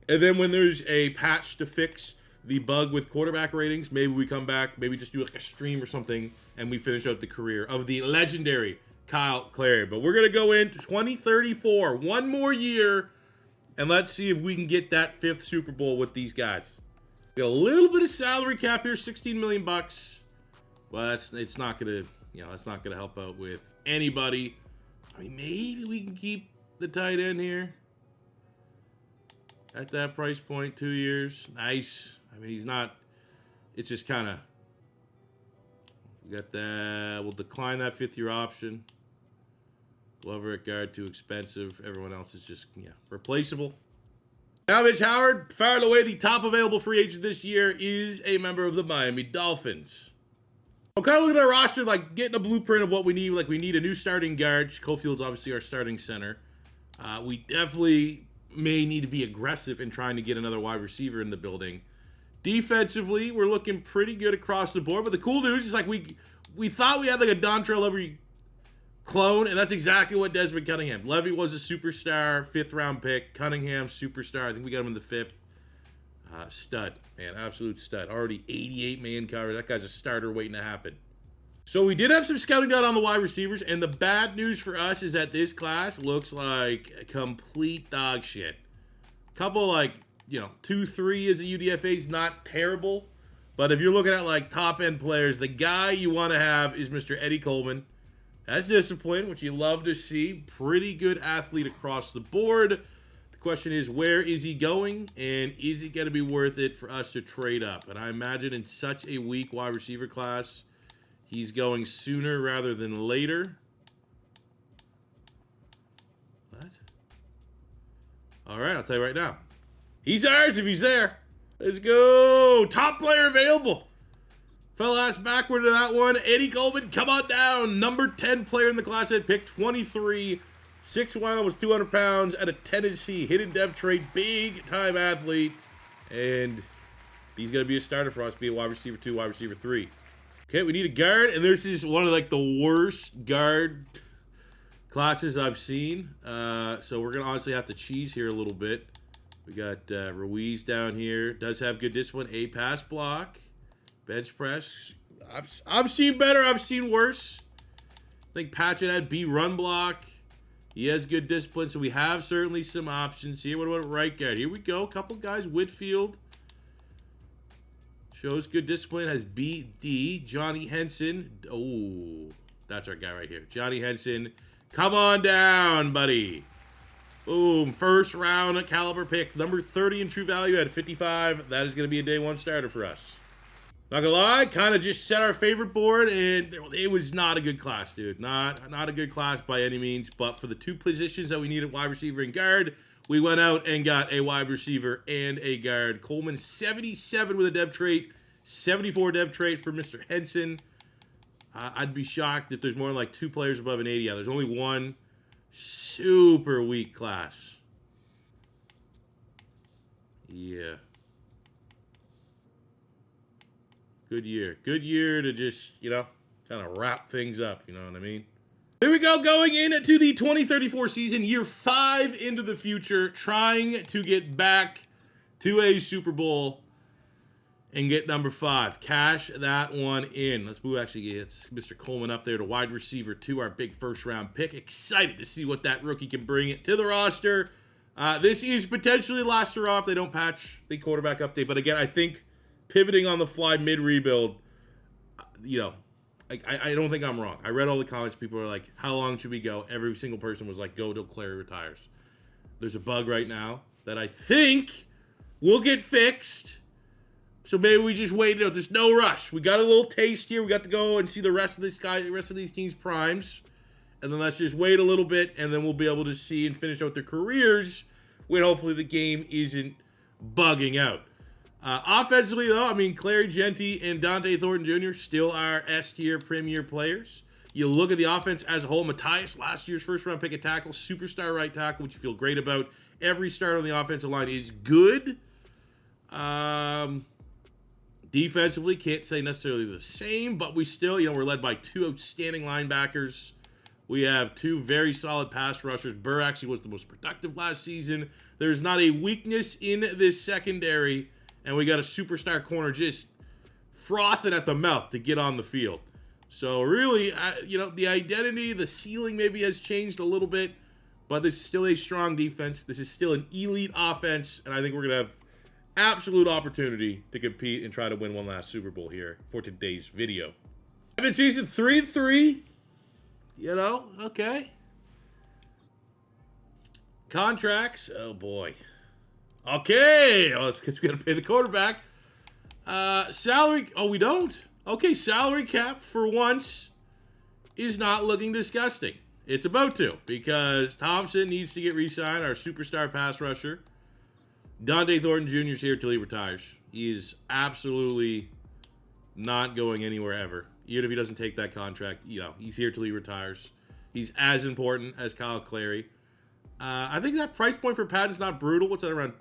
And then when there's a patch to fix the bug with quarterback ratings, maybe we come back, maybe just do like a stream or something, and we finish out the career of the legendary Kyle Clary. But we're going to go into 2034. One more year. And let's see if we can get that 5th Super Bowl with these guys. Got a little bit of salary cap here, 16 million bucks. But it's not gonna, it's not gonna help out with anybody. I mean, maybe we can keep the tight end here at that price point, 2 years. Nice. I mean, he's not. It's just kind of. We got that. We'll decline that 5th-year option. Glover at guard, too expensive. Everyone else is just, replaceable. Now, Mitch Howard, far and away the top available free agent this year, is a member of the Miami Dolphins. I'm kind of looking at our roster, like getting a blueprint of what we need. Like, we need a new starting guard. Cofield's obviously our starting center. We definitely may need to be aggressive in trying to get another wide receiver in the building. Defensively, we're looking pretty good across the board. But the cool news is, like, we thought we had, like, a Dontrell Levy clone, and that's exactly what Desmond Cunningham. Levy was a superstar, 5th-round pick. Cunningham, superstar. I think we got him in the 5th. Stud, man, absolute stud. Already 88 man coverage. That guy's a starter waiting to happen. So we did have some scouting done on the wide receivers, and the bad news for us is that this class looks like complete dog shit. Couple, like, 2, 3 as a UDFA is not terrible, but if you're looking at, like, top-end players, the guy you want to have is Mr. Eddie Coleman. That's discipline, which you love to see. Pretty good athlete across the board. Question is, where is he going, and is it going to be worth it for us to trade up? And I imagine in such a weak wide receiver class, he's going sooner rather than later. What? All right, I'll tell you right now. He's ours if he's there. Let's go. Top player available. Fell ass backward to that one. Eddie Coleman, come on down. Number 10 player in the class at pick 23. 6'1", almost 200 pounds at a Tennessee hidden depth trait, big time athlete, and he's gonna be a starter for us. Be a wide receiver 2, wide receiver 3. Okay, we need a guard, and this is one of like the worst guard classes I've seen. So we're gonna honestly have to cheese here a little bit. We got Ruiz down here. Does have good discipline. A pass block, bench press. I've seen better. I've seen worse. I think Patchett had B run block. He has good discipline, so we have certainly some options here. What about right guard? Here we go. A couple guys. Whitfield shows good discipline. Has BD. Johnny Henson. Oh, that's our guy right here. Johnny Henson. Come on down, buddy. Boom. First round caliber pick. Number 30 in true value at 55. That is going to be a day 1 starter for us. Not gonna lie, kind of just set our favorite board, and it was not a good class, dude. Not a good class by any means, but for the 2 positions that we needed, wide receiver and guard, we went out and got a wide receiver and a guard. Coleman, 77 with a dev trait, 74 dev trait for Mr. Henson. I'd be shocked if there's more than like 2 players above an 80. Yeah, there's only one super weak class. Yeah. Good year. Good year to just, kind of wrap things up, you know what I mean? Here we go, going into the 2034 season, year 5 into the future, trying to get back to a Super Bowl and get number 5. Cash that one in. Let's move, actually, it's Mr. Coleman up there to wide receiver 2, our big first-round pick. Excited to see what that rookie can bring it to the roster. This is potentially last year off. They don't patch the quarterback update, but again, I think pivoting on the fly mid-rebuild, I don't think I'm wrong. I read all the comments. People are like, how long should we go? Every single person was like, go till Clary retires. There's a bug right now that I think will get fixed. So maybe we just wait. There's no rush. We got a little taste here. We got to go and see the rest of these teams' primes. And then let's just wait a little bit, and then we'll be able to see and finish out their careers when hopefully the game isn't bugging out. Offensively, though, I mean, Clary Jeanty and Dante Thornton Jr. still are S-tier premier players. You look at the offense as a whole. Matthias, last year's first-round pick at tackle, superstar right tackle, which you feel great about. Every start on the offensive line is good. Defensively, can't say necessarily the same, but we still, we're led by 2 outstanding linebackers. We have 2 very solid pass rushers. Burr actually was the most productive last season. There's not a weakness in this secondary. And we got a superstar corner just frothing at the mouth to get on the field. So really, the identity, the ceiling maybe has changed a little bit. But this is still a strong defense. This is still an elite offense, and I think we're going to have absolute opportunity to compete and try to win one last Super Bowl here for today's video. I've been season 3-3. You know, okay. Contracts. Oh, boy. Okay. Oh, because we got to pay the quarterback. Salary. Oh, we don't? Okay, salary cap for once is not looking disgusting. It's about to, because Thompson needs to get re-signed, our superstar pass rusher. Dante Thornton Jr. is here till he retires. He is absolutely not going anywhere ever. Even if he doesn't take that contract, you know, he's here till he retires. He's as important as Kyle Clary. I think that price point for Patton's not brutal. What's that around?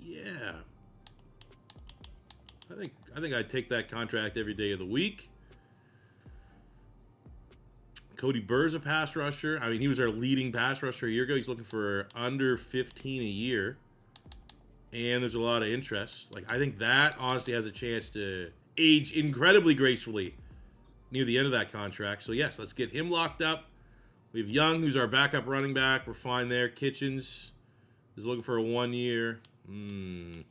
Yeah. I think I'd take that contract every day of the week. Cody Burr's a pass rusher. I mean, he was our leading pass rusher a year ago. He's looking for under 15 a year. And there's a lot of interest. Like, I think that honestly has a chance to age incredibly gracefully near the end of that contract. So, yes, let's get him locked up. We have Young, who's our backup running back. We're fine there. Kitchens is looking for a 1 year. I mean,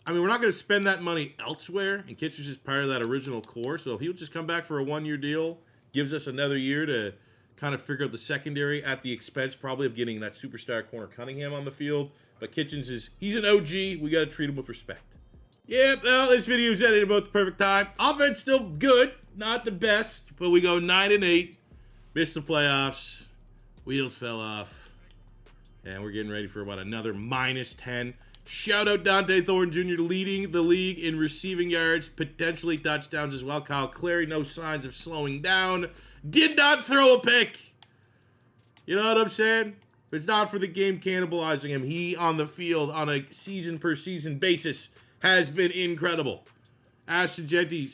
we're not going to spend that money elsewhere. And Kitchens is part of that original core. So, if he'll just come back for a 1 year deal, gives us another year to kind of figure out the secondary at the expense probably of getting that superstar corner Cunningham on the field. But Kitchens he's an OG. We got to treat him with respect. Yep, well, this video is edited about the perfect time. Offense still good, not the best, but we go 9-8. Missed the playoffs. Wheels fell off. And we're getting ready for about another -10. Shout out Dante Thornton Jr. leading the league in receiving yards, potentially touchdowns as well. Kyle Clary, no signs of slowing down. Did not throw a pick. You know what I'm saying? If it's not for the game cannibalizing him, he on the field on a season-per-season basis has been incredible. Ashton Jeanty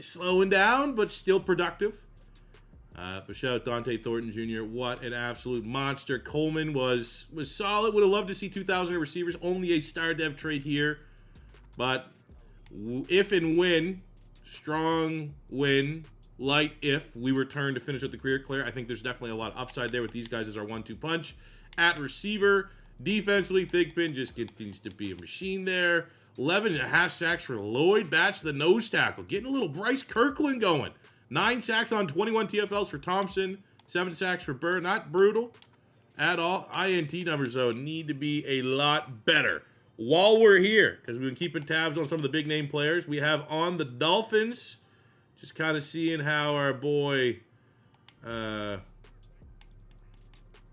slowing down, but still productive. But shout out Dante Thornton Jr. What an absolute monster. Coleman was solid. Would have loved to see 2,000 receivers. Only a star dev trade here. But if and when, strong win, light if, we return to finish with the career clear, I think there's definitely a lot of upside there with these guys as our 1-2 punch. At receiver, defensively, Thigpen just continues to be a machine there. 11.5 sacks for Lloyd Batch, the nose tackle. Getting a little Bryce Kirkland going. 9 sacks on 21 TFLs for Thompson. 7 sacks for Burr. Not brutal at all. INT numbers, though, need to be a lot better. While we're here, because we've been keeping tabs on some of the big-name players, we have on the Dolphins, just kind of seeing how our boy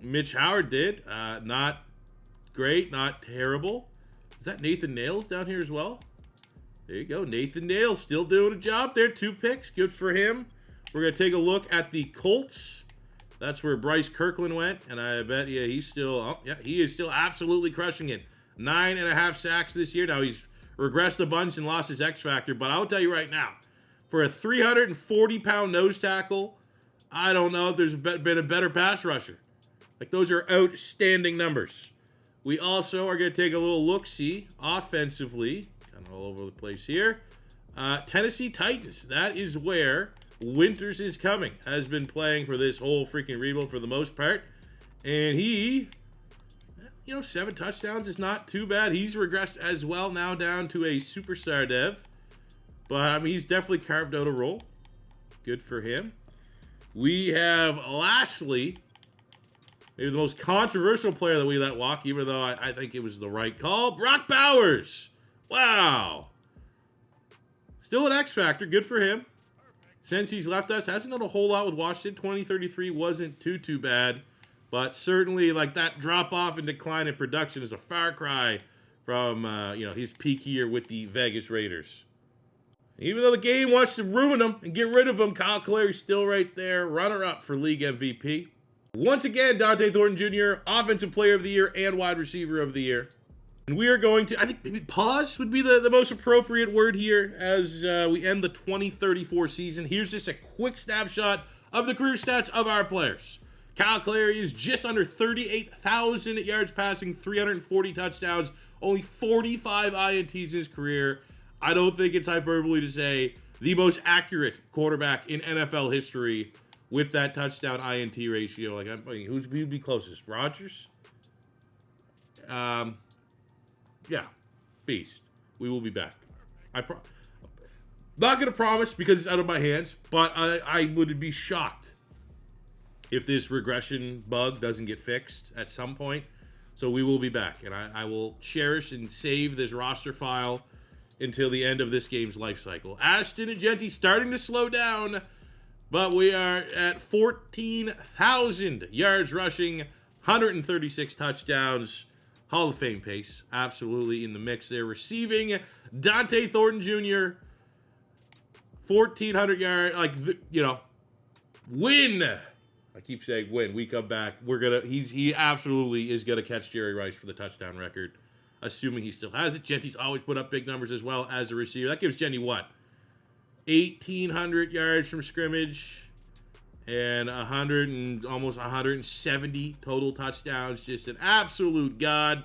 Mitch Howard did. Not great, not terrible. Is that Nathan Nails down here as well? There you go. Nathan Nails still doing a job there. 2 picks. Good for him. We're going to take a look at the Colts. That's where Bryce Kirkland went. And I bet, yeah, he's still, he is still absolutely crushing it. 9.5 sacks this year. Now, he's regressed a bunch and lost his X factor. But I'll tell you right now, for a 340-pound nose tackle, I don't know if there's been a better pass rusher. Like, those are outstanding numbers. We also are going to take a little look-see offensively. Kind of all over the place here. Tennessee Titans. That is where Winters is coming. Has been playing for this whole freaking rebuild for the most part. And he, 7 touchdowns is not too bad. He's regressed as well, now down to a superstar dev. But, I mean, he's definitely carved out a role. Good for him. We have, lastly, maybe the most controversial player that we let walk, even though I think it was the right call. Brock Bowers. Wow. Still an X factor. Good for him. Since he's left us, hasn't done a whole lot with Washington. 2033 wasn't too bad. But certainly, like, that drop-off and decline in production is a far cry from, his peak here with the Vegas Raiders. Even though the game wants to ruin him and get rid of him, Kyle Clary's still right there. Runner-up for league MVP. Once again, Dante Thornton Jr., Offensive Player of the Year and Wide Receiver of the Year. And we are going to, I think maybe pause would be the most appropriate word here as we end the 2034 season. Here's just a quick snapshot of the career stats of our players. Kyle Clary is just under 38,000 yards passing, 340 touchdowns, only 45 INTs in his career. I don't think it's hyperbole to say the most accurate quarterback in NFL history with that touchdown INT ratio. Like, who'd be closest? Rodgers? Yeah, beast. We will be back. Not going to promise because it's out of my hands, but I would be shocked if this regression bug doesn't get fixed at some point. So we will be back, and I will cherish and save this roster file until the end of this game's life cycle. Ashton Jeanty starting to slow down, but we are at 14,000 yards rushing, 136 touchdowns. Hall of Fame pace, absolutely in the mix there. Receiving, Dante Thornton Jr., 1,400 yards, win. I keep saying win. We come back. He absolutely is gonna catch Jerry Rice for the touchdown record, assuming he still has it. Jeanty's always put up big numbers as well as a receiver. That gives Jeanty what? 1,800 yards from scrimmage and almost 170 total touchdowns. Just an absolute god.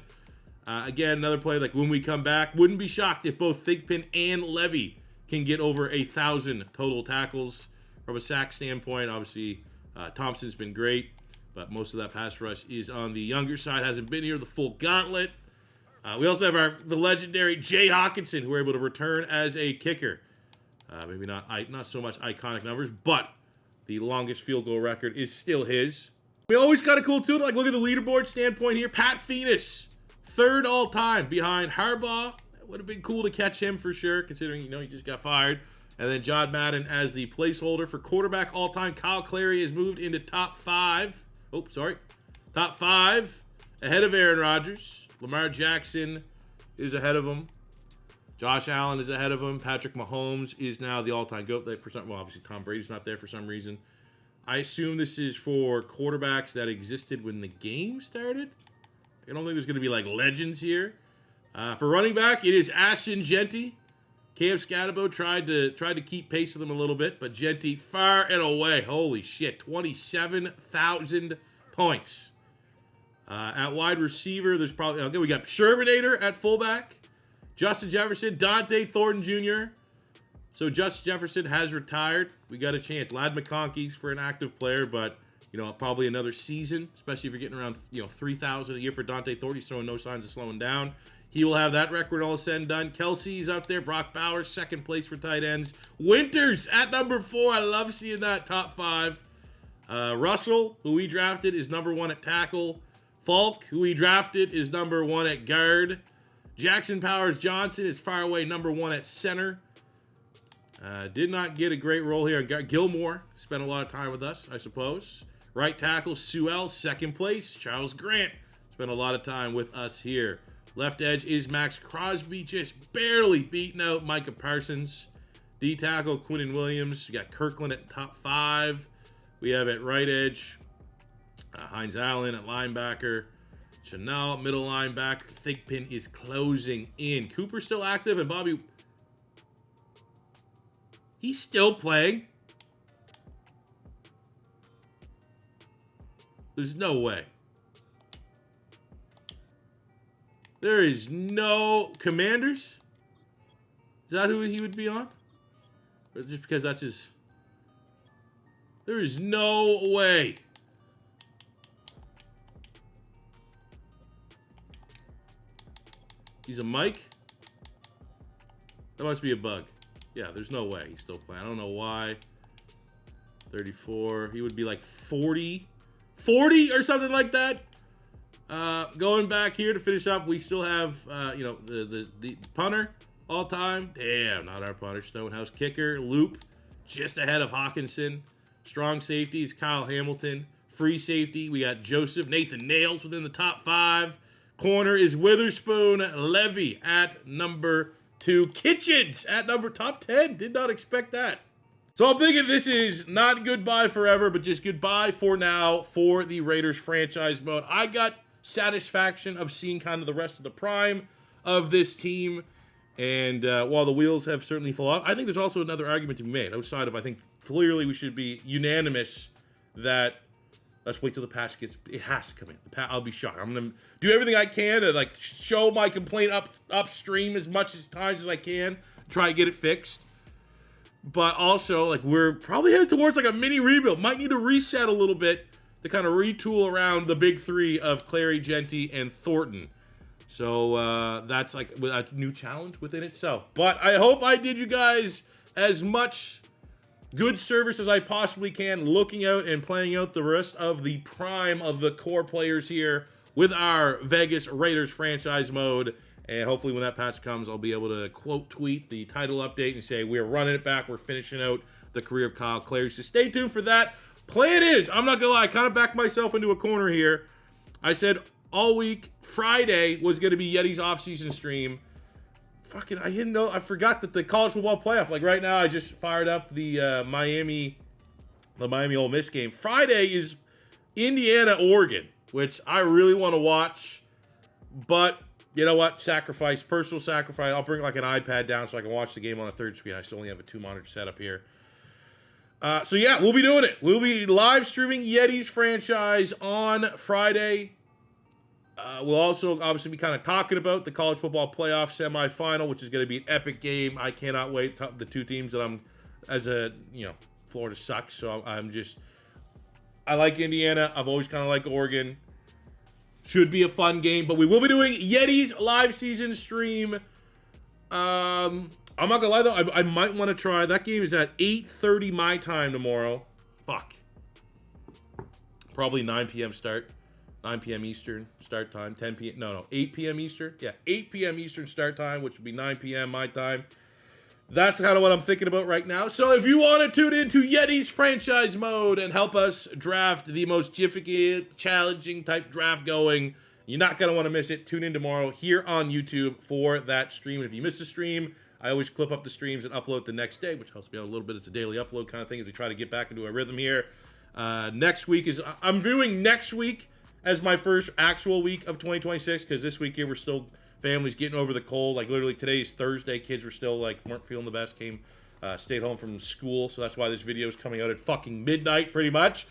Again, another play like when we come back. Wouldn't be shocked if both Thigpen and Levy can get over 1,000 total tackles. From a sack standpoint, obviously Thompson's been great, but most of that pass rush is on the younger side. Hasn't been here the full gauntlet. We also have the legendary Jay Hawkinson, who we're able to return as a kicker. Maybe not so much iconic numbers, but the longest field goal record is still his. We always kind of cool too. Like, look at the leaderboard standpoint here. Pat Phoenix, third all time behind Harbaugh. It would have been cool to catch him for sure, considering he just got fired. And then John Madden as the placeholder for quarterback all time. Kyle Clary has moved into top 5. Top 5 ahead of Aaron Rodgers. Lamar Jackson is ahead of him. Josh Allen is ahead of him. Patrick Mahomes is now the all-time GOAT. Obviously Tom Brady's not there for some reason. I assume this is for quarterbacks that existed when the game started. I don't think there's going to be like legends here. For running back, it is Ashton Jeanty. Cam Scatabo tried to keep pace with him a little bit, but Jeanty far and away. Holy shit, 27,000 points. At wide receiver, there's probably we got Shermanator at fullback. Justin Jefferson, Dante Thornton Jr. So Justin Jefferson has retired. We got a chance. Lad McConkey's for an active player, but probably another season, especially if you're getting around 3,000 a year for Dante Thornton. He's showing no signs of slowing down. He will have that record all said and done. Kelsey's up there. Brock Bowers, second place for tight ends. Winters at number 4. I love seeing that top 5. Russell, who we drafted, is number 1 at tackle. Falk, who we drafted, is number 1 at guard. Jackson Powers Johnson is far away number 1 at center. Did not get a great role here. Gilmore spent a lot of time with us, I suppose. Right tackle, Sewell, second place. Charles Grant spent a lot of time with us here. Left edge is Maxx Crosby, just barely beating out Micah Parsons. D tackle, Quinnen Williams. We got Kirkland at top 5. We have at right edge, Hines Allen at linebacker. Chanel, middle linebacker. Thigpen is closing in. Cooper still active, and Bobby, he's still playing. There's no way. There is no Commanders? Is that who he would be on? Or just because that's his... There is no way. He's a Mike? That must be a bug. Yeah, there's no way he's still playing. I don't know why. 34. He would be like 40. 40 or something like that. Going back here to finish up, we still have, the punter all time. Damn, not our punter. Stonehouse kicker. Loop, just ahead of Hawkinson. Strong safety is Kyle Hamilton. Free safety, we got Joseph. Nathan Nails within the top 5. Corner is Witherspoon. Levy at number 2. Kitchens at top 10. Did not expect that. So I'm thinking this is not goodbye forever, but just goodbye for now for the Raiders franchise mode. I got satisfaction of seeing kind of the rest of the prime of this team. And while the wheels have certainly fallen off, I think there's also another argument to be made outside of, I think clearly we should be unanimous that let's wait till the patch gets, it has to come in. I'll be shocked. I'm going to do everything I can to like show my complaint upstream as much as times as I can, try to get it fixed. but also, like, we're probably headed towards, like, a mini rebuild. Might need to reset a little bit to kind of retool around the big three of Clary, Jeanty, and Thornton. So, that's, like, a new challenge within itself. But I hope I did you guys as much good service as I possibly can, looking out and playing out the rest of the prime of the core players here with our Vegas Raiders franchise mode. And hopefully when that patch comes, I'll be able to quote tweet the title update and say, we're running it back. We're finishing out the career of Kyle Clary. So stay tuned for that. Plan is, I'm not going to lie, I kind of backed myself into a corner here. I said all week, Friday was going to be Yeti's offseason stream. Fucking, I didn't know. I forgot that the college football playoff, like right now, I just fired up the Miami Ole Miss game. Friday is Indiana, Oregon, which I really want to watch, but you know what? Sacrifice, personal sacrifice. I'll bring like an iPad down so I can watch the game on a third screen. I still only have a 2-monitor setup here. So yeah, we'll be doing it. We'll be live streaming Yeti's franchise on Friday. We'll also obviously be kind of talking about the college football playoff semifinal, which is going to be an epic game. I cannot wait. The two teams that Florida sucks, so I like Indiana. I've always kind of liked Oregon. Should be a fun game, but we will be doing Yeti's live season stream. I'm not gonna lie though, I might want to try. That game is at 8:30 my time tomorrow. Fuck. Probably 9 p.m. start. 9 p.m. Eastern start time. 10 p.m. No, 8 p.m. Eastern. Yeah, 8 p.m. Eastern start time, which would be 9 p.m. my time. That's kind of what I'm thinking about right now. So if you want to tune into Yeti's franchise mode and help us draft the most difficult, challenging type draft going, you're not going to want to miss it. Tune in tomorrow here on YouTube for that stream. And if you miss the stream, I always clip up the streams and upload the next day, which helps me out a little bit. It's a daily upload kind of thing as we try to get back into a rhythm here. Next week is, I'm viewing next week as my first actual week of 2026, because this week here we're still, families getting over the cold. Like literally today's Thursday, kids were still like, weren't feeling the best, stayed home from school. So that's why this video is coming out at fucking midnight pretty much.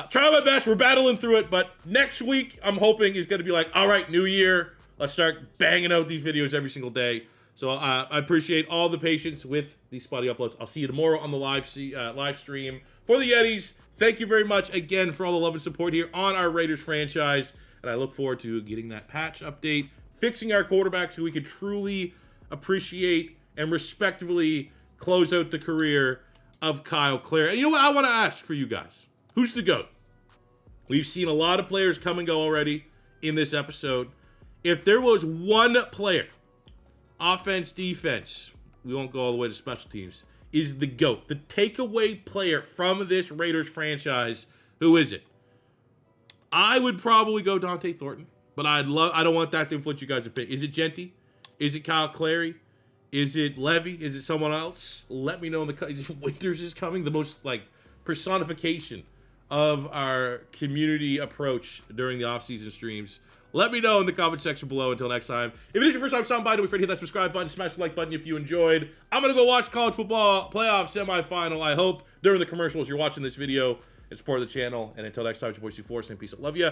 Trying my best, we're battling through it, but next week I'm hoping is going to be like, all right, new year, let's start banging out these videos every single day. So I appreciate all the patience with these spotty uploads. I'll see you tomorrow on the live stream for the Yetis. Thank you very much again for all the love and support here on our Raiders franchise, and I look forward to getting that patch update, fixing our quarterback so we can truly appreciate and respectfully close out the career of Kyle Clary. And you know what I want to ask for you guys? Who's the GOAT? We've seen a lot of players come and go already in this episode. If there was one player, offense, defense, we won't go all the way to special teams, is the GOAT, the takeaway player from this Raiders franchise, who is it? I would probably go Dante Thornton, but I don't want that to influence you guys to pick. Is it Jeanty? Is it Kyle Clary? Is it Levy? Is it someone else? Let me know in the is it Winters is coming, the most like personification of our community approach during the off-season streams. Let me know in the comment section below. Until next time. If it is your first time stopping by, don't be afraid to hit that subscribe button, smash the like button if you enjoyed. I'm going to go watch college football playoff semifinal. I hope during the commercials you're watching this video and support the channel. And until next time, it's your boy C4 saying peace out. Love ya.